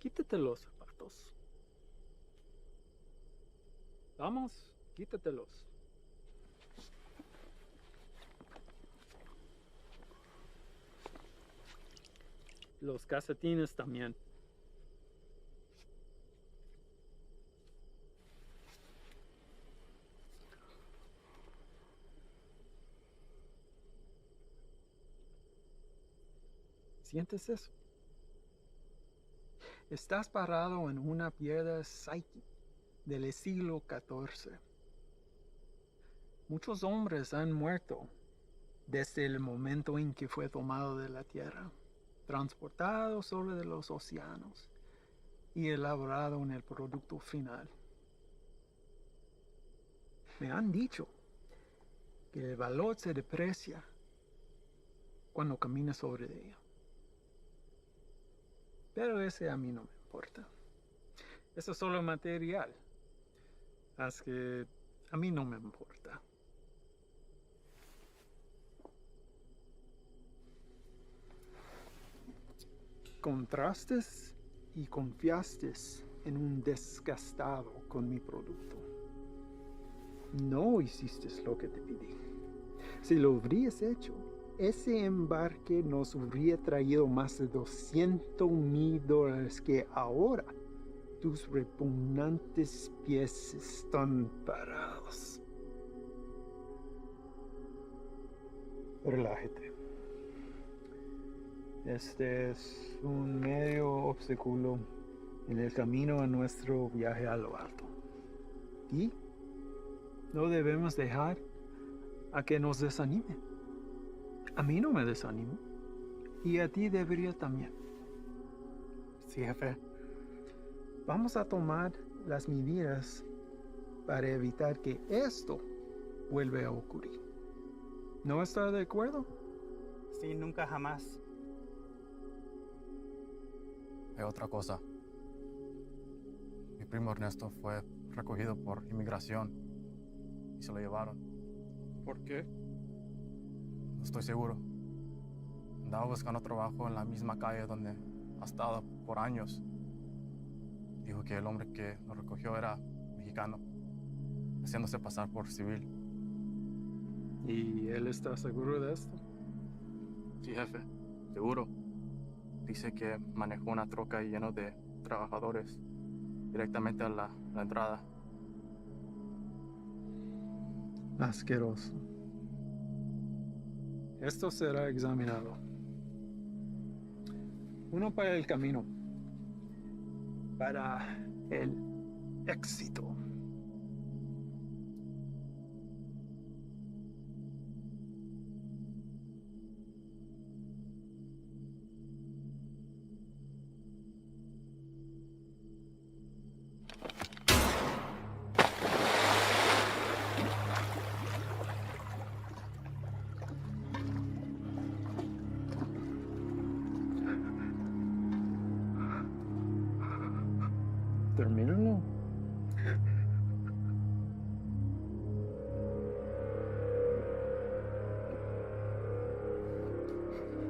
Quítate los zapatos. Vamos, quítatelos. Los calcetines también. ¿Sientes eso? Estás parado en una piedra psyche del siglo XIV. Muchos hombres han muerto desde el momento en que fue tomado de la tierra, transportado sobre los océanos y elaborado en el producto final. Me han dicho que el valor se deprecia cuando caminas sobre ella. Pero ese a mí no me importa. Eso es solo material. Así que a mí no me importa. Contrastes y confiaste en un desgastado con mi producto. No hiciste lo que te pedí. Si lo hubieras hecho, ese embarque nos hubiera traído más de $200,000 que ahora tus repugnantes pies están parados. Relájate. Este es un medio obstáculo en el camino a nuestro viaje a lo alto. Y no debemos dejar a que nos desanime. A mí no me desanimo. Y a ti debería también. Sí, jefe. Vamos a tomar las medidas para evitar que esto vuelva a ocurrir. ¿No está de acuerdo? Sí, nunca jamás. Hay otra cosa. Mi primo Ernesto fue recogido por inmigración y se lo llevaron. ¿Por qué? No estoy seguro. Andaba buscando trabajo en la misma calle donde ha estado por años. Dijo que el hombre que lo recogió era mexicano, haciéndose pasar por civil. ¿Y él está seguro de esto? Sí, jefe, seguro. Dice que manejó una troca llena de trabajadores directamente a la entrada. Asqueroso. Esto será examinado. Uno para el camino. Para el éxito. Termínalo.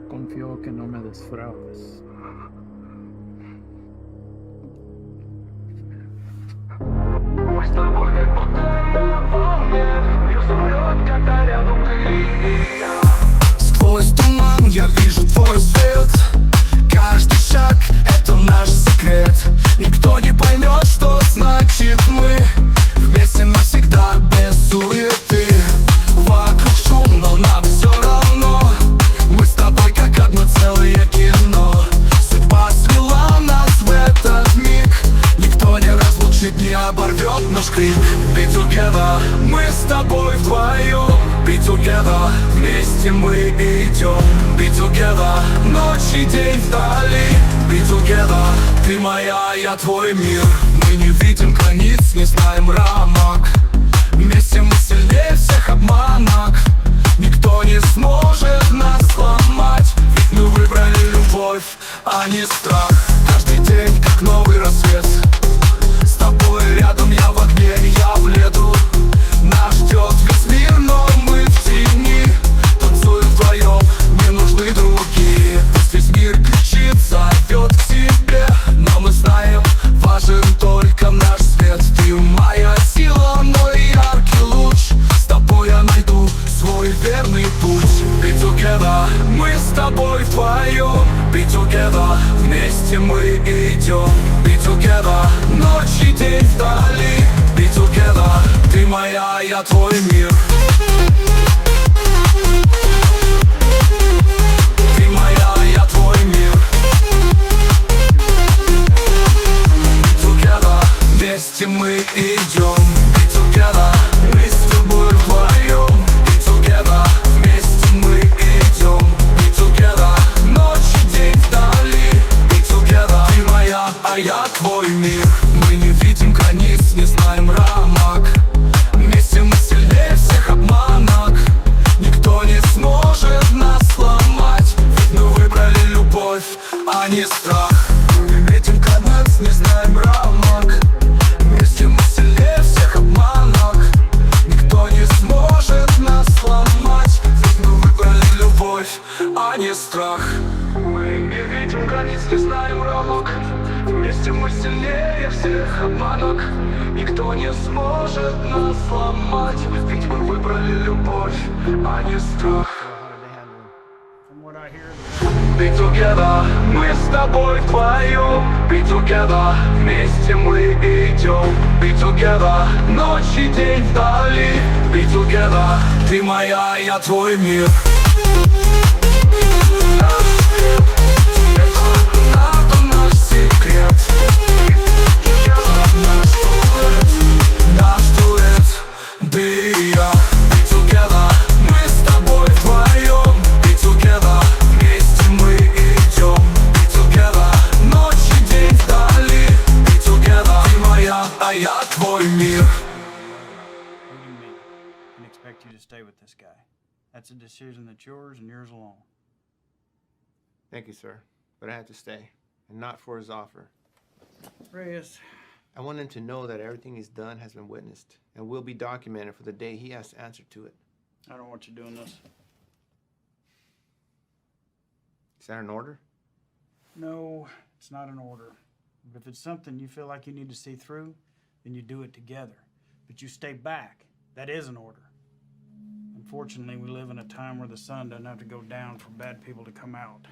Confío que no me defraudes. Сквозь туман я вижу твой свет. Каждый шаг — это наш секрет. Никто не поймет, что значит мы вместе навсегда, без суеты. Вокруг шум, но нам все равно. Мы с тобой как одно целое кино. Судьба свела нас в этот миг. Никто не разлучит, не оборвет наш крик. Be together, мы с тобой вдвоем. Be together, вместе мы идем. Be together, ночь и день вдали. Be together, ты моя, я твой мир. Мы не видим границ, не знаем рамок. Вместе мы сильнее всех обманок. Никто не сможет нас сломать. Ведь мы выбрали любовь, а не страх. Каждый день как новый рассвет. С тобой рядом, я в огне, я в лету. Нас ждет весь мир, но мы в тени. Танцуем вдвоем, не нужны другие. Пусть весь мир кричит, зовет к себе. Но мы знаем, важен только наш свет. Ты моя сила, мой яркий луч. С тобой я найду свой верный путь. Be together, мы с тобой вдвоем. Be together, идем. Be together, ночь и день вдали. Be together, ты моя, я твой мир. Ты моя, я твой мир. Be together, вместе мы идем. Be together, мы с тобой вдвоем. Be together, вместе мы идем. Be together, ночь и день вдали. Be together, ты моя, а я твой мир. Мы не видим границ, не знаем рамок. Вместе мы сильнее всех обманок. Никто не сможет нас сломать. Ведь мы выбрали любовь, а не страх. Мы не видим границ, не знаем рамок. Вместе мы сильнее всех обманок. Никто не сможет нас сломать. Ведь мы выбрали любовь, а не страх. Мы не видим границ, не знаем рамок. Вместе мы сильнее всех обманок. Никто не сможет нас сломать. Ведь мы выбрали любовь, а не страх. Be together, мы с тобой вдвоем. Be together, вместе мы идем. Be together, ночь и день вдали. Be together, ты моя, я твой мир. Это наш секрет. Наш дуэт, ты и я. Be together, мы с тобой вдвоем. Be together, вместе мы идем. Be together, ночь и день вдали. Be together, ты моя, а я твой мир. And expect you to stay with this guy. That's a decision that's yours and yours alone. Thank you, sir. But I had to stay, and not for his offer. Reyes. I want him to know that everything he's done has been witnessed and will be documented for the day he has to answer to it. I don't want you doing this. Is that an order? No, it's not an order. But if it's something you feel like you need to see through, then you do it together. But you stay back. That is an order. Unfortunately, we live in a time where the sun doesn't have to go down for bad people to come out.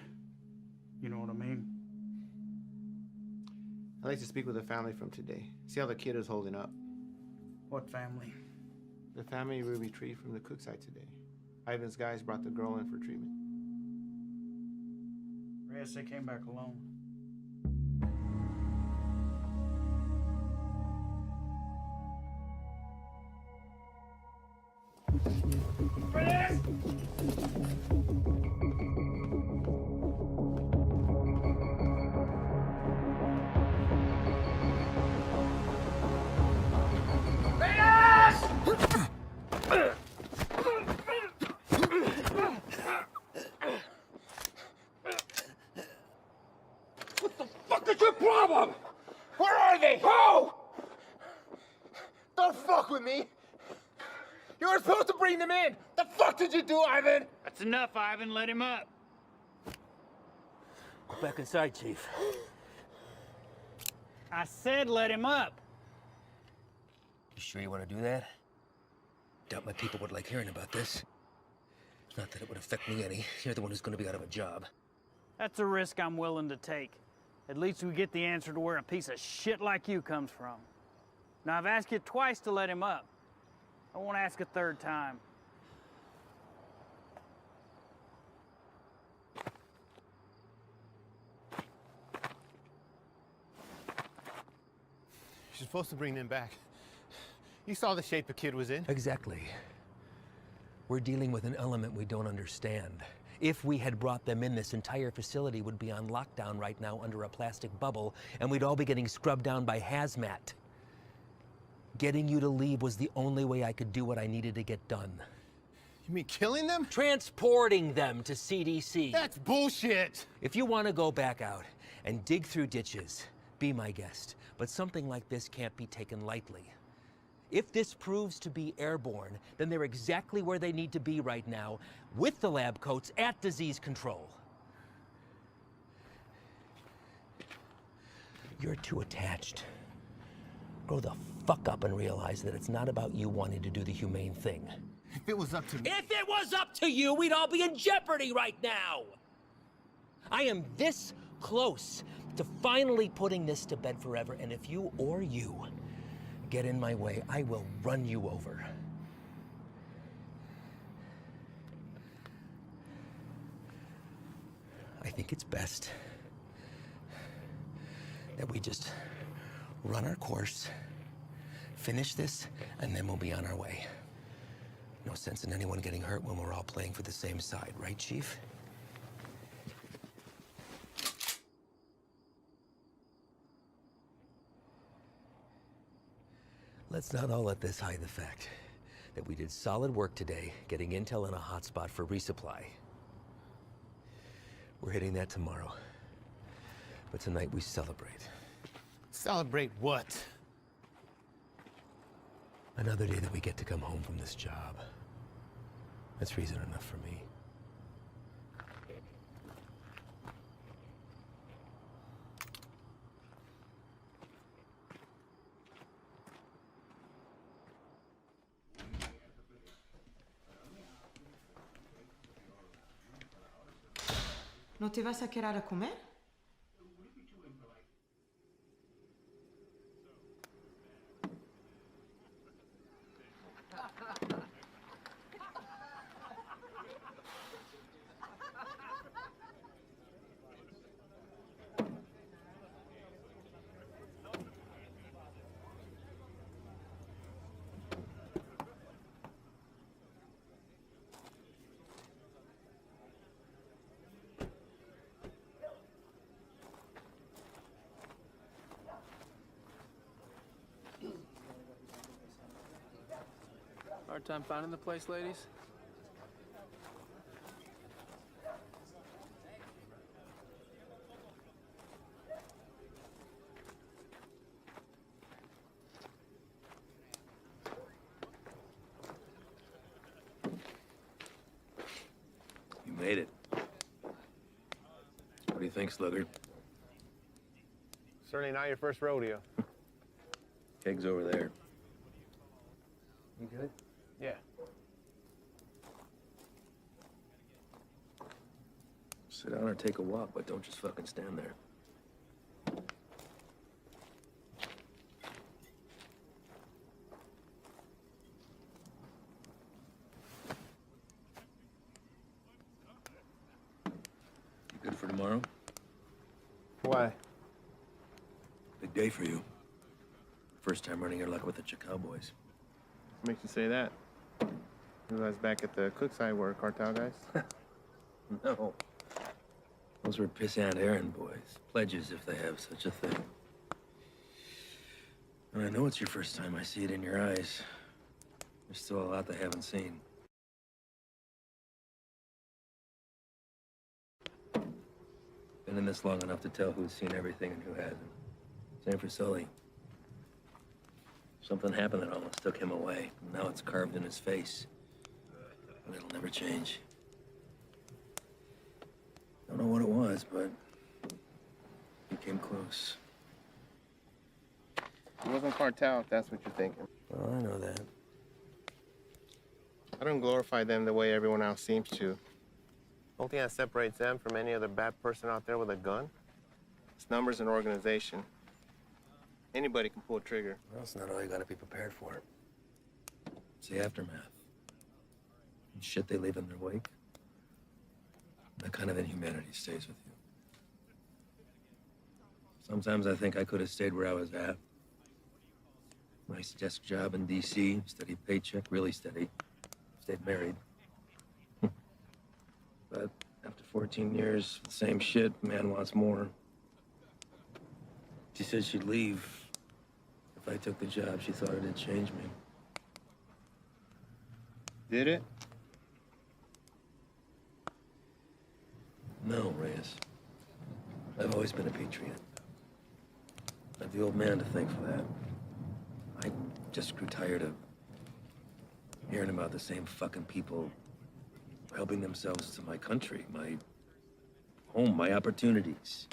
You know what I mean? I'd like to speak with the family from today. See how the kid is holding up. What family? The family we retrieved from the cook site today. Ivan's guys brought the girl in for treatment. Reyes, they came back alone. Reyes! What the fuck is your problem? Where are they? Who? Don't fuck with me. You were supposed to bring them in. The fuck did you do, Ivan? That's enough, Ivan. Let him up. Go back inside, Chief. I said let him up. You sure you want to do that? Doubt my people would like hearing about this. Not that it would affect me any. You're the one who's going to be out of a job. That's a risk I'm willing to take. At least we get the answer to where a piece of shit like you comes from. Now, I've asked you twice to let him up. I won't ask a third time. You're supposed to bring them back. You saw the shape the kid was in. Exactly. We're dealing with an element we don't understand. If we had brought them in, this entire facility would be on lockdown right now under a plastic bubble, and we'd all be getting scrubbed down by hazmat. Getting you to leave was the only way I could do what I needed to get done. You mean killing them? Transporting them to CDC. That's bullshit! If you want to go back out and dig through ditches, be my guest. But something like this can't be taken lightly. If this proves to be airborne, then they're exactly where they need to be right now, with the lab coats at disease control. You're too attached. Grow the fuck up and realize that it's not about you wanting to do the humane thing. If it was up to me... If it was up to you, we'd all be in jeopardy right now! I am this close to finally putting this to bed forever. And if you get in my way, I will run you over. I think it's best that we just run our course, finish this, and then we'll be on our way. No sense in anyone getting hurt when we're all playing for the same side, right, Chief? Let's not all let this hide the fact that we did solid work today getting intel in a hotspot for resupply. We're hitting that tomorrow. But tonight we celebrate. Celebrate what? Another day that we get to come home from this job. That's reason enough for me. ¿No te vas a quedar a comer? Hard time finding the place, ladies? You made it. What do you think, Sluggard? Certainly not your first rodeo. Keg's over there. You good? Yeah. Sit down or take a walk, but don't just fucking stand there. You good for tomorrow? Why? Big day for you. First time running your luck with the Cowboys. What makes you say that? You guys back at the cook side were cartel guys? No. Those were pissant errand boys. Pledges, if they have such a thing. And I know it's your first time. I see it in your eyes. There's still a lot they haven't seen. Been in this long enough to tell who's seen everything and who hasn't. Same for Sully. Something happened that almost took him away. Now it's carved in his face. And it'll never change. Don't know what it was, but he came close. It wasn't cartel, if that's what you're thinking. Well, I know that. I don't glorify them the way everyone else seems to. Only thing that separates them from any other bad person out there with a gun? It's numbers and organization. Anybody can pull a trigger. Well, it's not all you gotta be prepared for. It's the aftermath. And shit they leave in their wake. That kind of inhumanity stays with you. Sometimes I think I could have stayed where I was at. Nice desk job in D.C., steady paycheck, really steady. Stayed married. But after 14 years, the same shit, man wants more. She said she'd leave if I took the job. She thought it'd change me. Did it? No, Reyes. I've always been a patriot. I have the old man to thank for that. I just grew tired of hearing about the same fucking people helping themselves to my country, my home, my opportunities.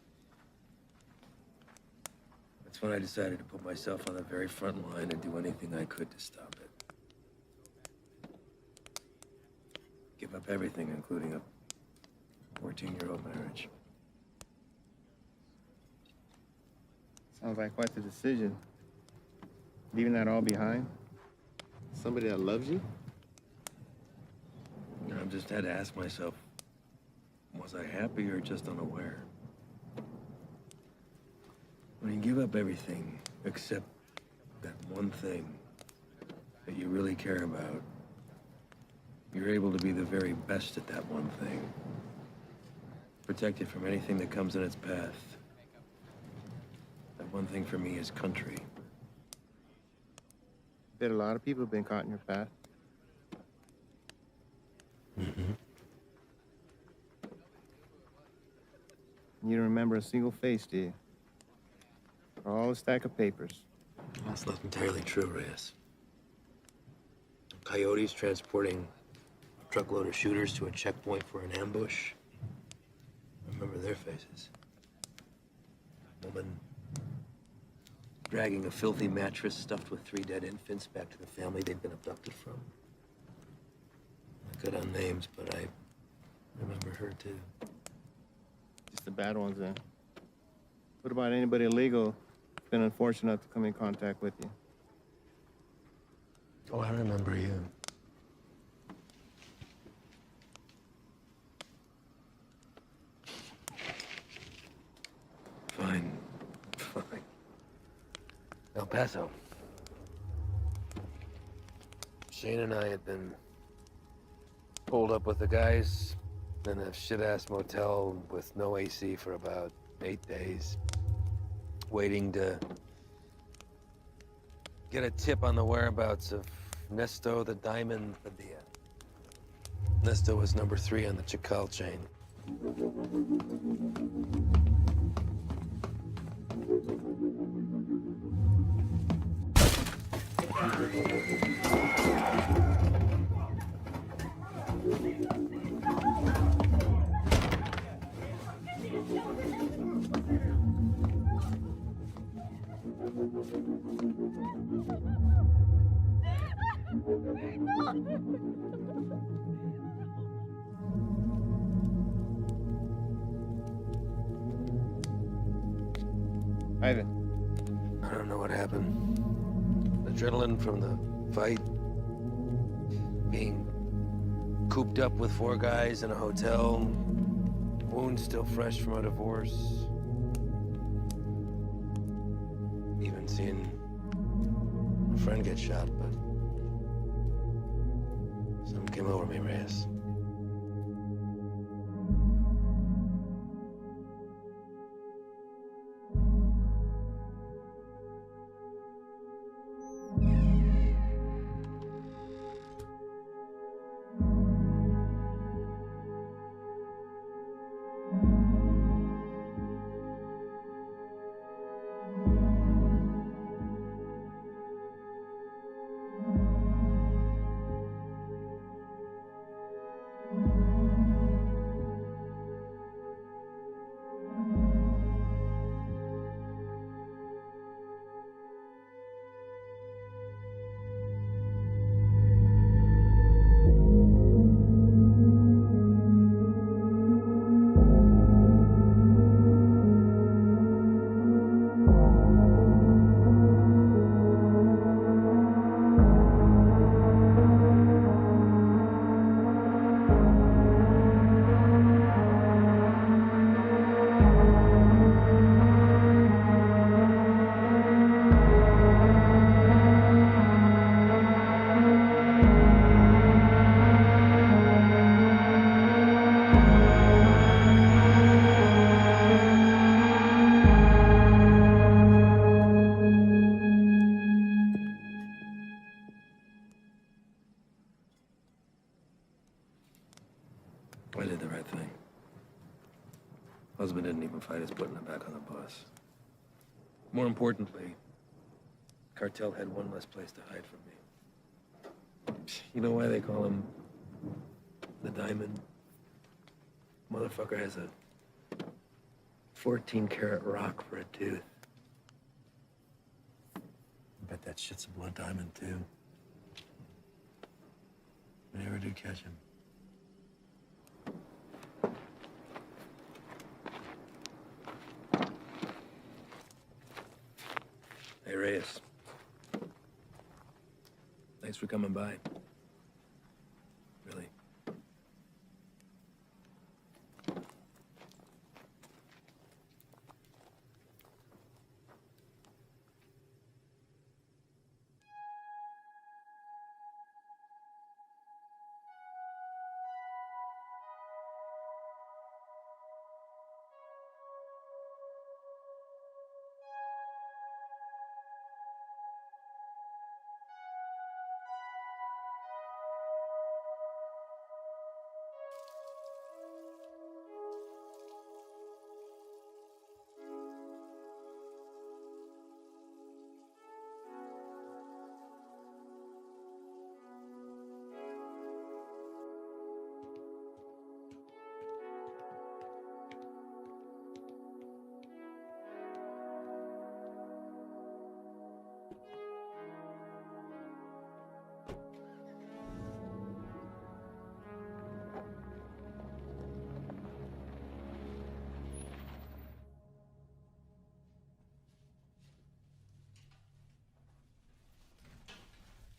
That's when I decided to put myself on the very front line and do anything I could to stop it. Give up everything, including a 14-year-old marriage. Sounds like quite the decision. Leaving that all behind? Somebody that loves you? I've just had to ask myself, was I happy or just unaware? When you give up everything except that one thing that you really care about, you're able to be the very best at that one thing. Protect it from anything that comes in its path. That one thing for me is country. Bet a lot of people have been caught in your path. Mm-hmm. You don't remember a single face, do you? Or all a stack of papers. That's not entirely true, Reyes. Coyotes transporting a truckload of shooters to a checkpoint for an ambush. I remember their faces. Woman dragging a filthy mattress stuffed with 3 dead infants back to the family they'd been abducted from. I cut on names, but I remember her too. Just the bad ones, then. What about anybody illegal who's been unfortunate enough to come in contact with you? Oh, I remember you. Fine. El Paso. Shane and I had been pulled up with the guys in a shit-ass motel with no AC for about 8 days, waiting to get a tip on the whereabouts of Nesto the Diamond Padilla. Nesto was number 3 on the Chacal chain. Ivan. I don't know what happened. Adrenaline from the fight, being cooped up with 4 guys in a hotel, wounds still fresh from a divorce. Even seeing a friend get shot, but something came over me, Reyes. I did the right thing. Husband didn't even fight us putting him back on the bus. More importantly, cartel had one less place to hide from me. You know why they call him the Diamond? Motherfucker has a 14-karat rock for a tooth. I bet that shit's a blood diamond, too. I never do catch him. Hey, Reyes. Thanks for coming by. Really.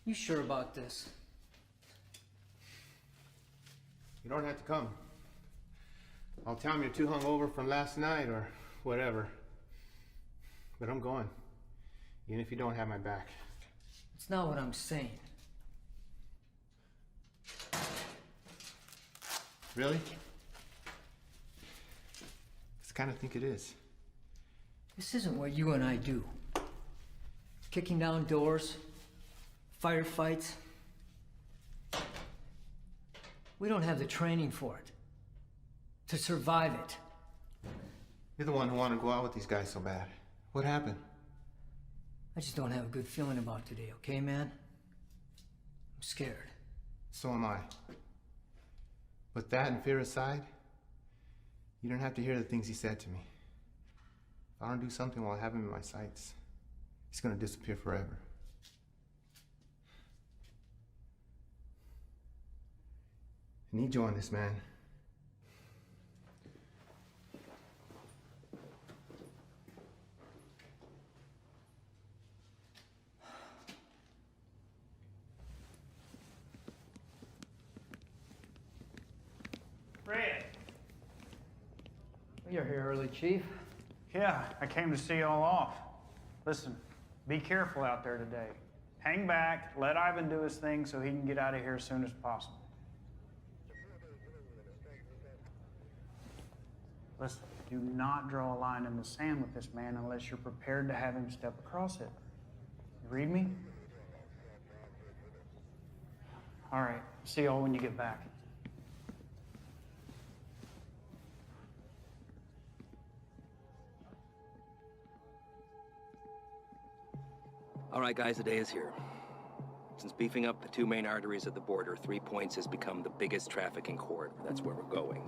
You sure about this? You don't have to come. I'll tell him you're too hungover from last night or whatever. But I'm going. Even if you don't have my back. It's not what I'm saying. Really? 'Cause I kind of think it is. This isn't what you and I do. Kicking down doors, firefights. We don't have the training for it. To survive it. You're the one who wanted to go out with these guys so bad. What happened? I just don't have a good feeling about today, okay, man? I'm scared. So am I. But that and fear aside, you don't have to hear the things he said to me. If I don't do something while I have him in my sights, he's gonna disappear forever. I need you on this, man. Red. You're here early, Chief. Yeah, I came to see y'all off. Listen, be careful out there today. Hang back, let Ivan do his thing so he can get out of here as soon as possible. Listen, do not draw a line in the sand with this man unless you're prepared to have him step across it. You read me? All right, see y'all when you get back. All right, guys, the day is here. Since beefing up the two main arteries at the border, 3 Points has become the biggest trafficking corridor. That's where we're going.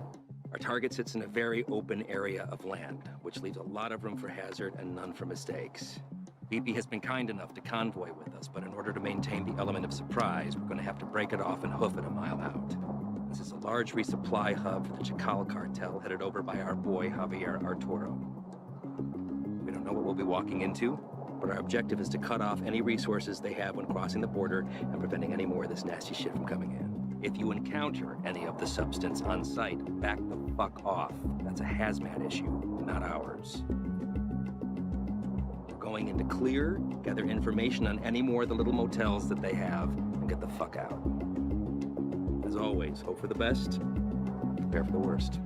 Our target sits in a very open area of land, which leaves a lot of room for hazard and none for mistakes. BP has been kind enough to convoy with us, but in order to maintain the element of surprise, we're going to have to break it off and hoof it a mile out. This is a large resupply hub for the Chacal cartel headed over by our boy Javier Arturo. We don't know what we'll be walking into, but our objective is to cut off any resources they have when crossing the border and preventing any more of this nasty shit from coming in. If you encounter any of the substance on site, back the fuck off. That's a hazmat issue, not ours. We're going in to clear, gather information on any more of the little motels that they have, and get the fuck out. As always, hope for the best, prepare for the worst.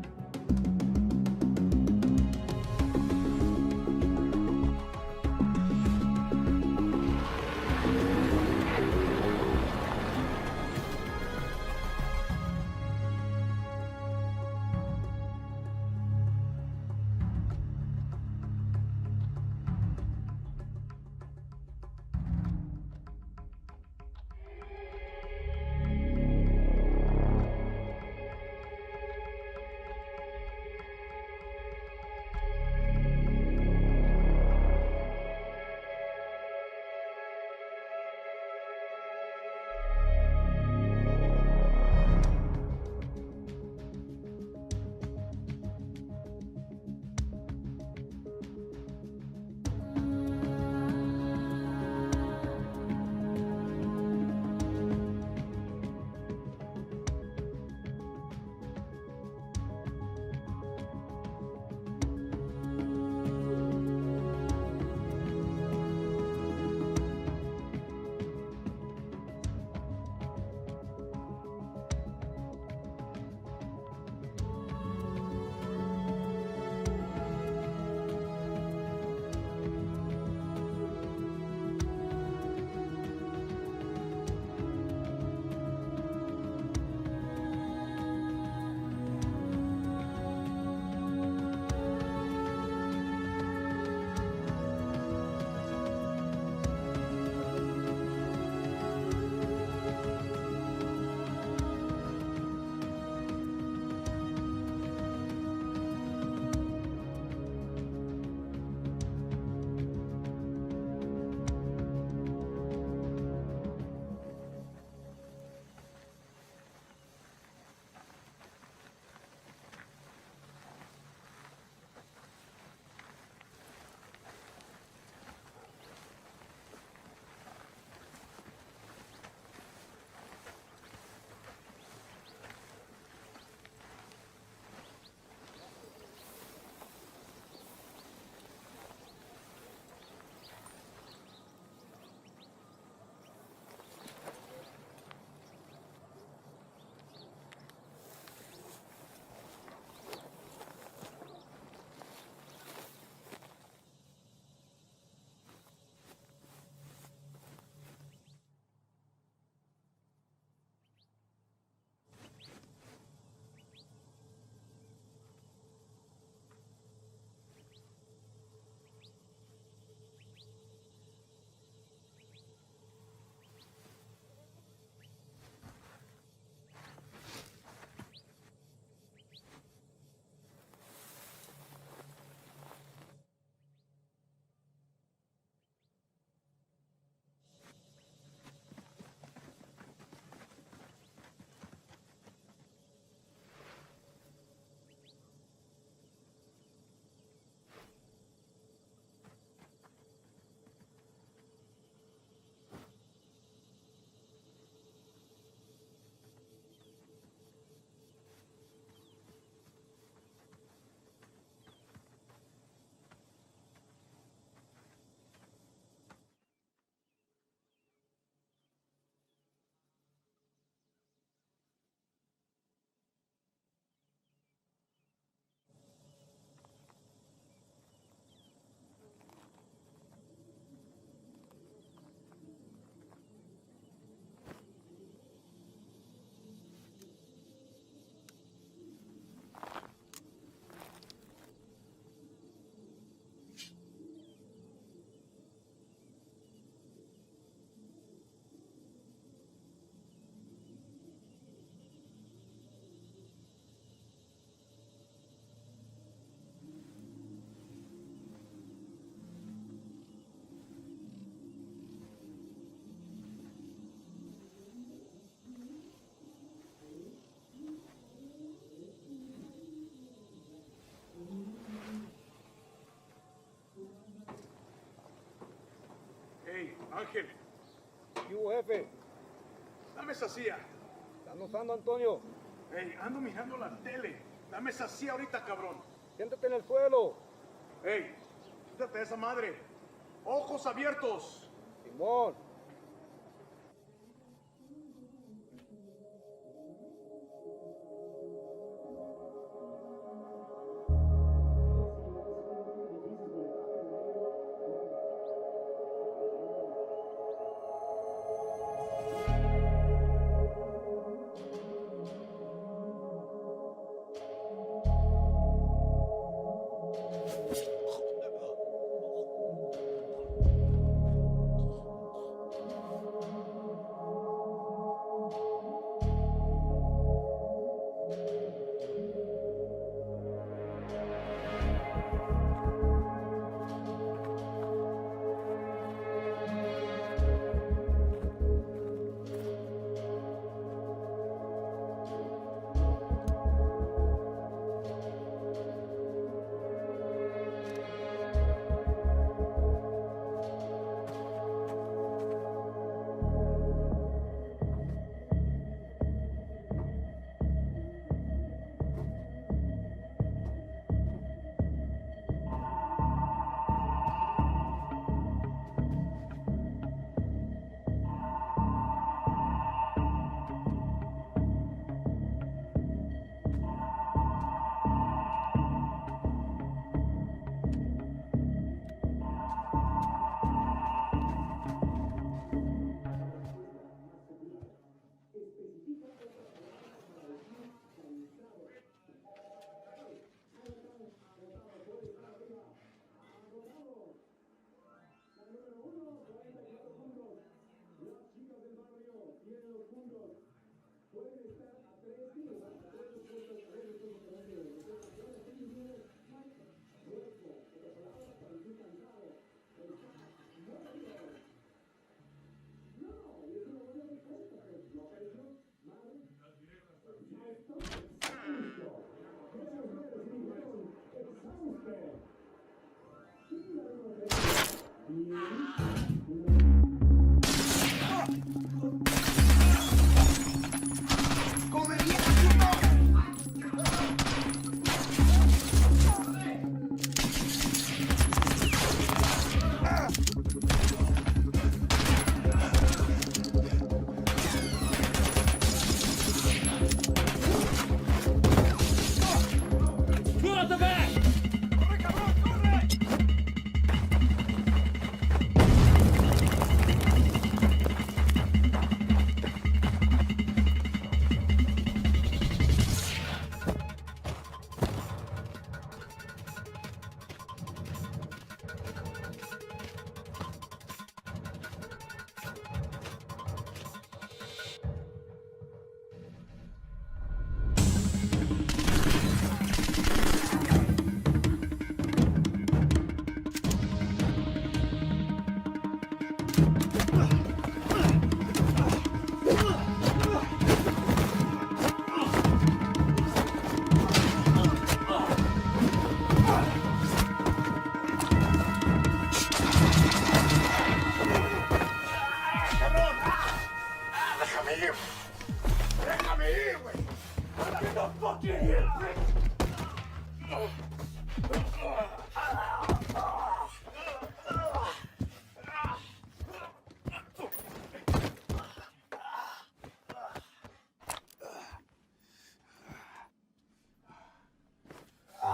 Ángel. ¿Qué hubo, jefe? Dame esa silla. ¿Estás usando, Antonio? Ey, ando mirando la tele. Dame esa silla ahorita, cabrón. Siéntate en el suelo. Ey, quítate esa madre. Ojos abiertos. Simón.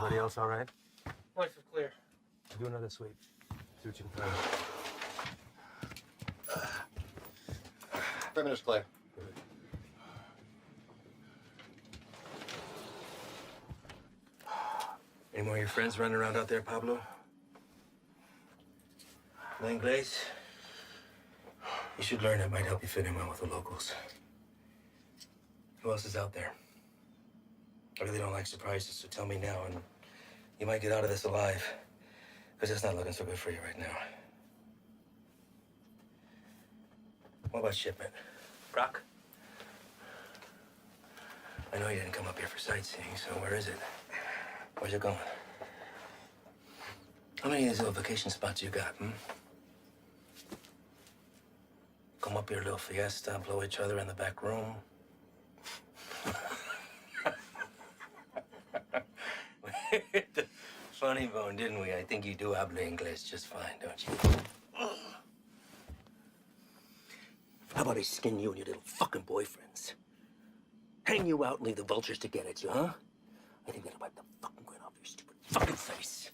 Everybody else all right? Life is clear. Do another sweep. See what you can find. 3 minutes, Clay. Any more of your friends running around out there, Pablo? No Inglés? You should learn. It might help you fit in well with the locals. Who else is out there? I really don't like surprises, so tell me now, and you might get out of this alive, because it's not looking so good for you right now. What about shipment? Brock? I know you didn't come up here for sightseeing, so where is it? Where's it going? How many of these little vacation spots you got, come up here, little fiesta, blow each other in the back room. Funny bone, didn't we? I think you do habla English just fine, don't you? How about I skin you and your little fucking boyfriends? Hang you out and leave the vultures to get at you, huh? I think that'll wipe the fucking grin off your stupid fucking face.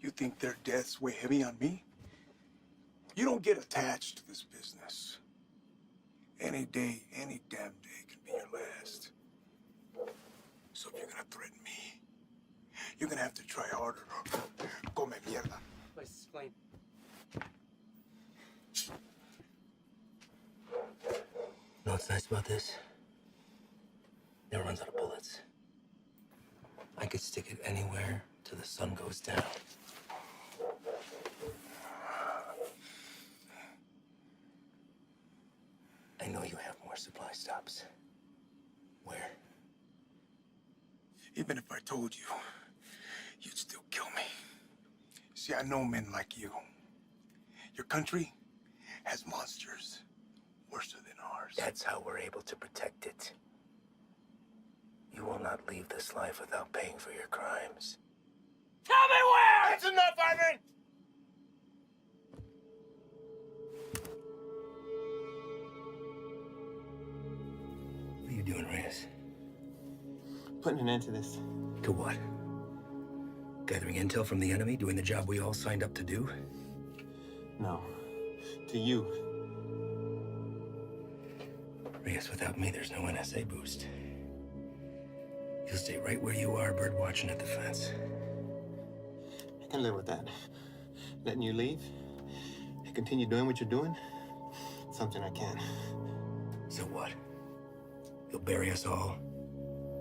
You think their deaths weigh heavy on me? You don't get attached to this business. Any day, any damn day can be your last. So if you're gonna threaten me, you're gonna have to try harder. Come mierda. Let's explain. You know what's nice about this? Never runs out of bullets. I could stick it anywhere till the sun goes down. I know you have more supply stops. Where? Even if I told you, you'd still kill me. See, I know men like you. Your country has monsters worse than ours. That's how we're able to protect it. You will not leave this life without paying for your crimes. Tell me where! That's enough, Ivan! What are you doing, Reyes? Putting an end to this. To what? Gathering intel from the enemy, doing the job we all signed up to do? No. To you. Reyes, without me, there's no NSA boost. You'll stay right where you are, bird watching at the fence. I can live with that. Letting you leave and continue doing what you're doing, something I can. So what? You'll bury us all,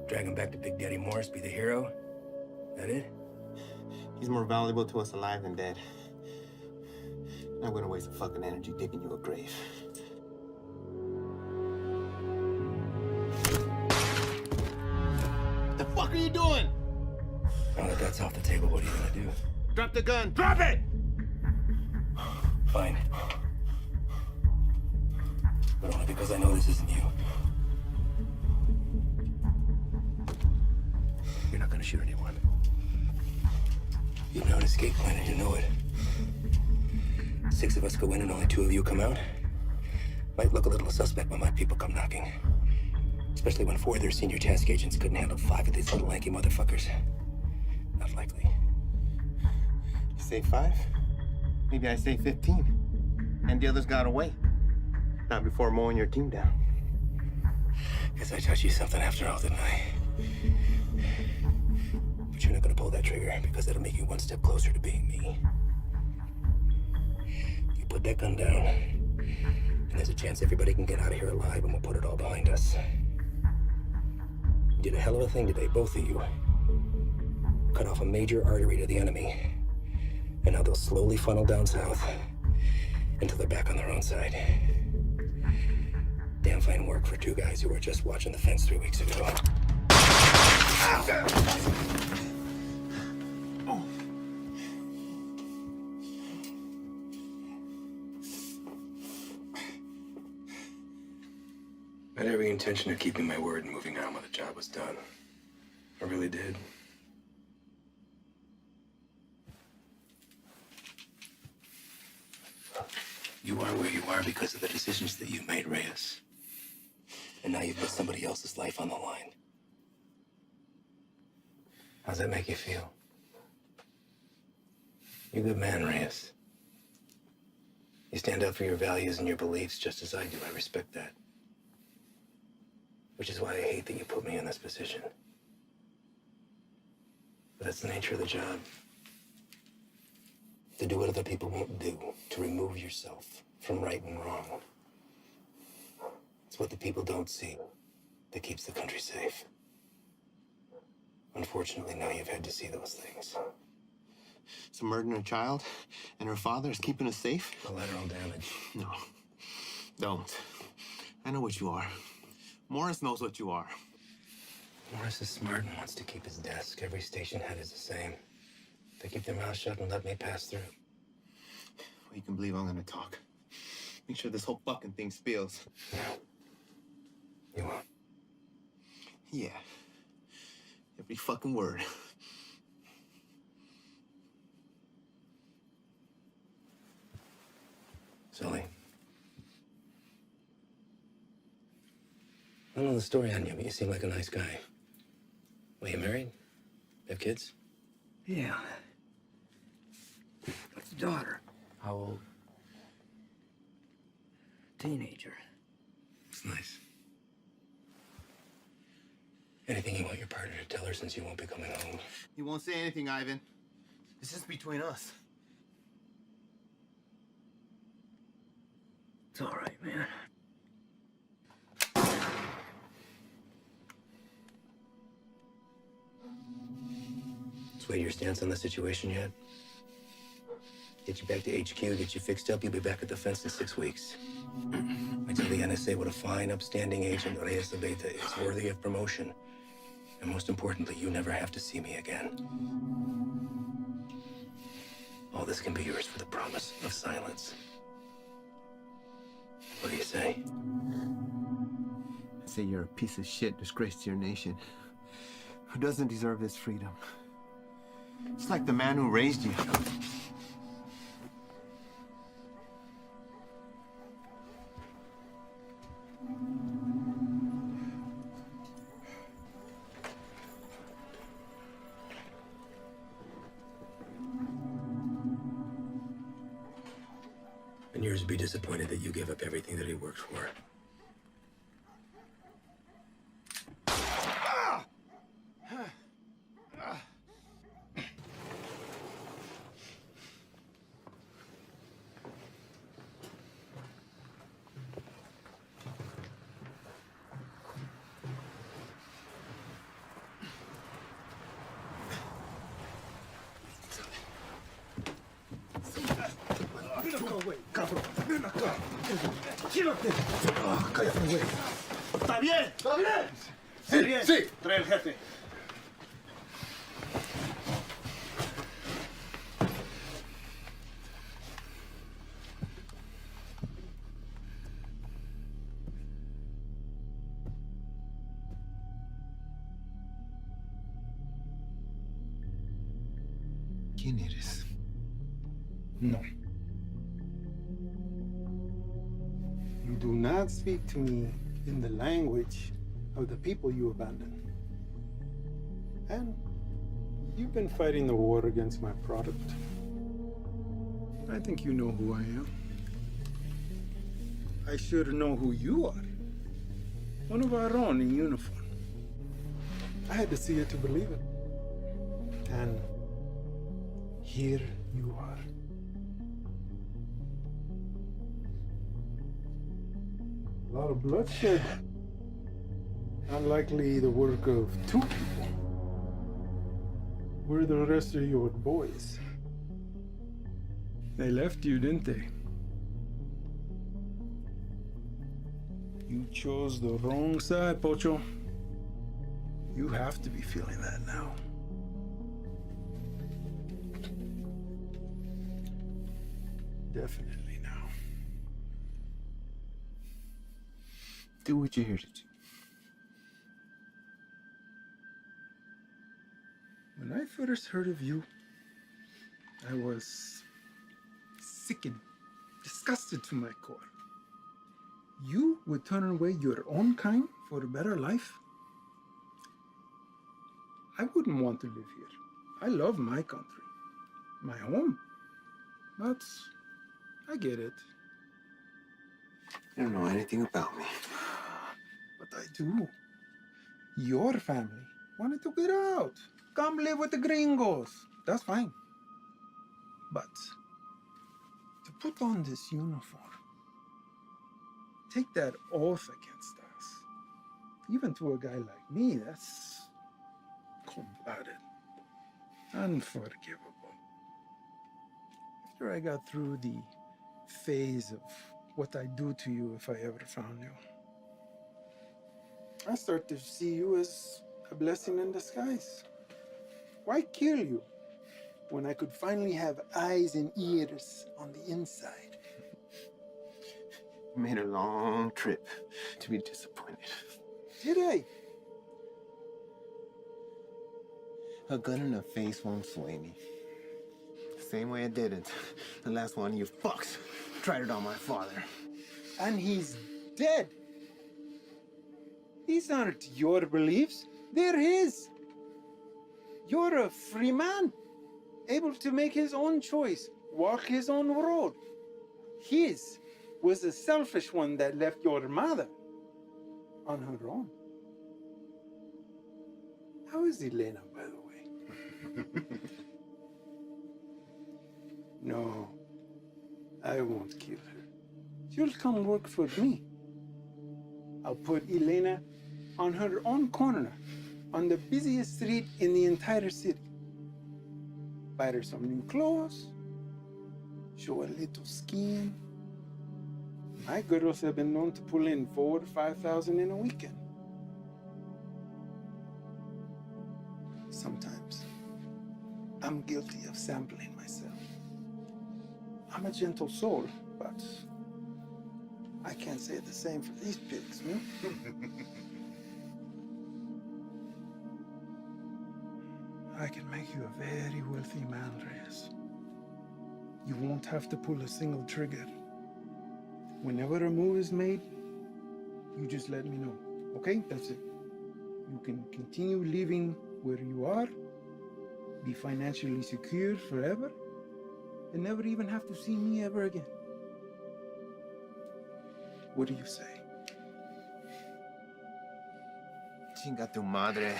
drag him back to Big Daddy Morris, be the hero? That it? He's more valuable to us alive than dead. I'm not gonna waste the fucking energy digging you a grave. The fuck are you doing? Now that that's off the table, what are you gonna do? Drop the gun. Drop it! Fine. But only because I know this isn't you. You're not gonna shoot anyone. You know an escape plan and you know it. 6 of us go in and only 2 of you come out. Might look a little suspect when my people come knocking. Especially when 4 of their senior task agents couldn't handle 5 of these little lanky motherfuckers. Not likely. You say 5? Maybe I say 15. And the others got away. Not before mowing your team down. Guess I taught you something after all, didn't I? But you're not gonna pull that trigger because that'll make you 1 step closer to being me. You put that gun down, and there's a chance everybody can get out of here alive and we'll put it all behind us. You did a hell of a thing today, both of you. Cut off a major artery to the enemy. And now they'll slowly funnel down south until they're back on their own side. Damn fine work for 2 guys who were just watching the fence 3 weeks ago. I had every intention of keeping my word and moving on when the job was done. I really did. You are where you are because of the decisions that you made, Reyes. And now you've put somebody else's life on the line. How's that make you feel? You're a good man, Reyes. You stand up for your values and your beliefs just as I do. I respect that. Which is why I hate that you put me in this position. But that's the nature of the job. To do what other people won't do, to remove yourself from right and wrong. It's what the people don't see that keeps the country safe. Unfortunately, now you've had to see those things. So murdering a child and her father is keeping us safe? Collateral damage. No. Don't. I know what you are. Morris knows what you are. Morris is smart and wants to keep his desk. Every station head is the same. They keep their mouths shut and let me pass through. Well, you can believe I'm gonna talk. Make sure this whole fucking thing spills. You will. Yeah. Every fucking word. Sully. I don't know the story on you, but you seem like a nice guy. Well, you married? Have kids? Yeah. Got a daughter. How old? Teenager. It's nice. Anything you want your partner to tell her since you won't be coming home? He won't say anything, Ivan. It's just between us. It's all right, man. Sway your stance on the situation yet? Get you back to HQ, get you fixed up, you'll be back at the fence in 6 weeks. I tell the NSA what a fine, upstanding agent Reyes Abeta is, worthy of promotion. And most importantly, you never have to see me again. All this can be yours for the promise of silence. What do you say? I say you're a piece of shit, disgrace to your nation, who doesn't deserve this freedom. It's like the man who raised you. And yours would be disappointed that you gave up everything that he worked for. Ven acá, güey, cabrón. Ven acá. Gírate. Cállate, güey. ¿Está bien? ¿Está bien? Sí, bien. Sí. Trae el jefe. ¿Quién eres? No. You do not speak to me in the language of the people you abandoned. And you've been fighting the war against my product. I think you know who I am. I should know who you are. One of our own in uniform. I had to see it to believe it. And here you are. A lot of bloodshed. Unlikely the work of two people. Where are the rest of your boys? They left you, didn't they? You chose the wrong side, Pocho. You have to be feeling that now. Definitely now. Do what you're here to do. When I first heard of you, I was sickened, disgusted to my core. You would turn away your own kind for a better life? I wouldn't want to live here. I love my country, my home. But I get it. You don't know anything about me. But I do. Your family wanted to get out. Come live with the gringos. That's fine. But to put on this uniform, take that oath against us, even to a guy like me, that's cold-blooded, unforgivable. After I got through the phase of what I'd do to you if I ever found you, I start to see you as a blessing in disguise. Why kill you when I could finally have eyes and ears on the inside? Made a long trip to be disappointed. Did I? A gun in the face won't sway me. Same way it didn't. The last one you fucks tried it on my father. And he's dead. These aren't your beliefs, they're his. You're a free man, able to make his own choice, walk his own road. His was a selfish one that left your mother on her own. How is Elena, by the way? No, I won't kill her. She'll come work for me. I'll put Elena on her own corner, on the busiest street in the entire city. Buy her some new clothes, show a little skin. My girls have been known to pull in 4,000 to 5,000 in a weekend. Sometimes I'm guilty of sampling myself. I'm a gentle soul, but I can't say the same for these pigs, no? I can make you a very wealthy man, Reyes. You won't have to pull a single trigger. Whenever a move is made, you just let me know, okay? That's it. You can continue living where you are, be financially secure forever, and never even have to see me ever again. What do you say? Chinga tu madre.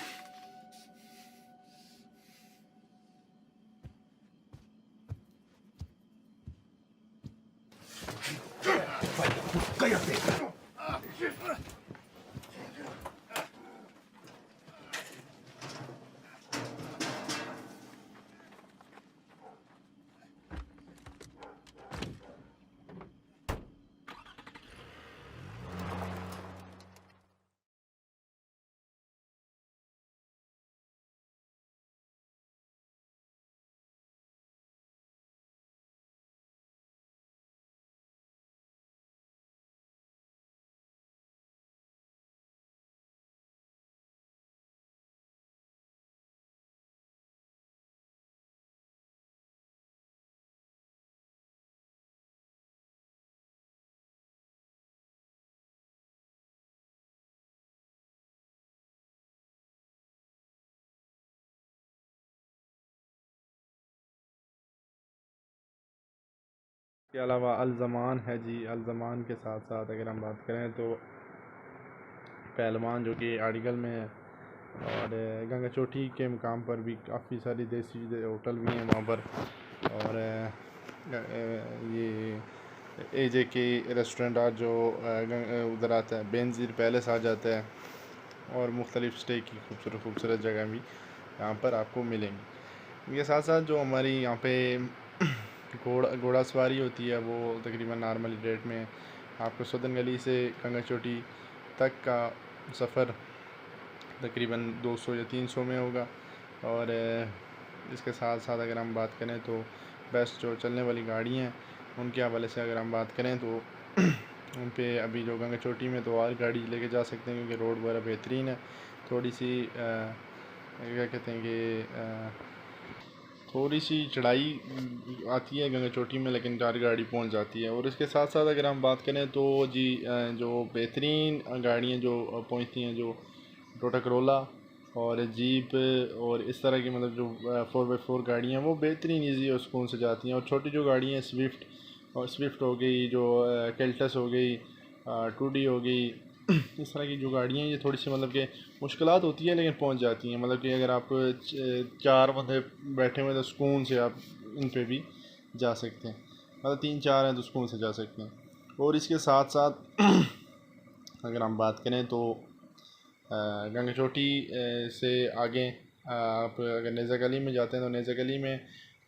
¡Cállate! के अलावा अल-ज़मान है जी। अल-ज़मान के साथ साथ अगर हम बात करें तो पहलवान जो कि आर्टिकल में है, और गंगा चोटी के मुकाम पर भी काफ़ी सारी देसी होटल भी हैं वहाँ पर, और ये एजे के रेस्टोरेंट आज जो उधर आता है, बेनज़ीर पैलेस आ जाता है, और मुख्तलिफ़ स्टे की खूबसूरत जगह भी यहाँ पर आपको मिलेंगी। इनके साथ साथ जो हमारी यहाँ पे घोड़ा सवारी होती है वो तकरीबन नॉर्मल रेट में आपको सदन गली से गंगा चोटी तक का सफ़र तकरीबन 200 या 300 में होगा। और इसके साथ साथ अगर हम बात करें तो बेस्ट जो चलने वाली गाड़ियाँ हैं उनके हवाले से अगर हम बात करें तो उन पे अभी जो गंगा चोटी में तो और गाड़ी लेके जा सकते हैं क्योंकि रोड वगैरह बेहतरीन है। थोड़ी सी क्या कहते हैं कि थोड़ी सी चढ़ाई आती है गंगा चोटी में, लेकिन गाड़ी पहुंच जाती है। और इसके साथ साथ अगर हम बात करें तो जी जो बेहतरीन गाड़ियाँ जो पहुंचती हैं, जो टोटा करोला और जीप और इस तरह की मतलब जो 4x4 गाड़ियाँ वो बेहतरीन ईजी और सुकून से जाती हैं। और छोटी जो गाड़ियाँ स्विफ्ट हो गई, जो कैल्टस हो गई, 2D हो गई, इस तरह की जो गाड़ियाँ ये थोड़ी सी मतलब कि मुश्किलात होती है लेकिन पहुंच जाती हैं। मतलब कि अगर आप 4 बंदे बैठे हुए तो सुकून से आप इन पे भी जा सकते हैं, मतलब 3-4 हैं तो सुकून से जा सकते हैं। और इसके साथ साथ अगर हम बात करें तो गंगा चोटी से आगे आप अगर नेज़ा गली में जाते हैं तो नेज़ा गली में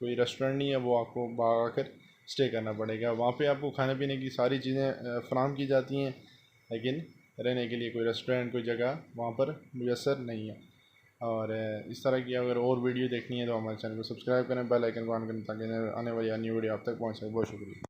कोई रेस्टोरेंट नहीं है, वो आपको बाहर आकर स्टे करना पड़ेगा। वहाँ पे आपको खाने पीने की सारी चीज़ें फराहम की जाती हैं, लेकिन रहने के लिए कोई रेस्टोरेंट कोई जगह वहाँ पर मुयस्सर नहीं है। और इस तरह की अगर और वीडियो देखनी है तो हमारे चैनल को सब्सक्राइब करें, बेल आइकन को ऑन करें ताकि आने वाली अन्य वीडियो आप तक पहुँच सके। बहुत शुक्रिया।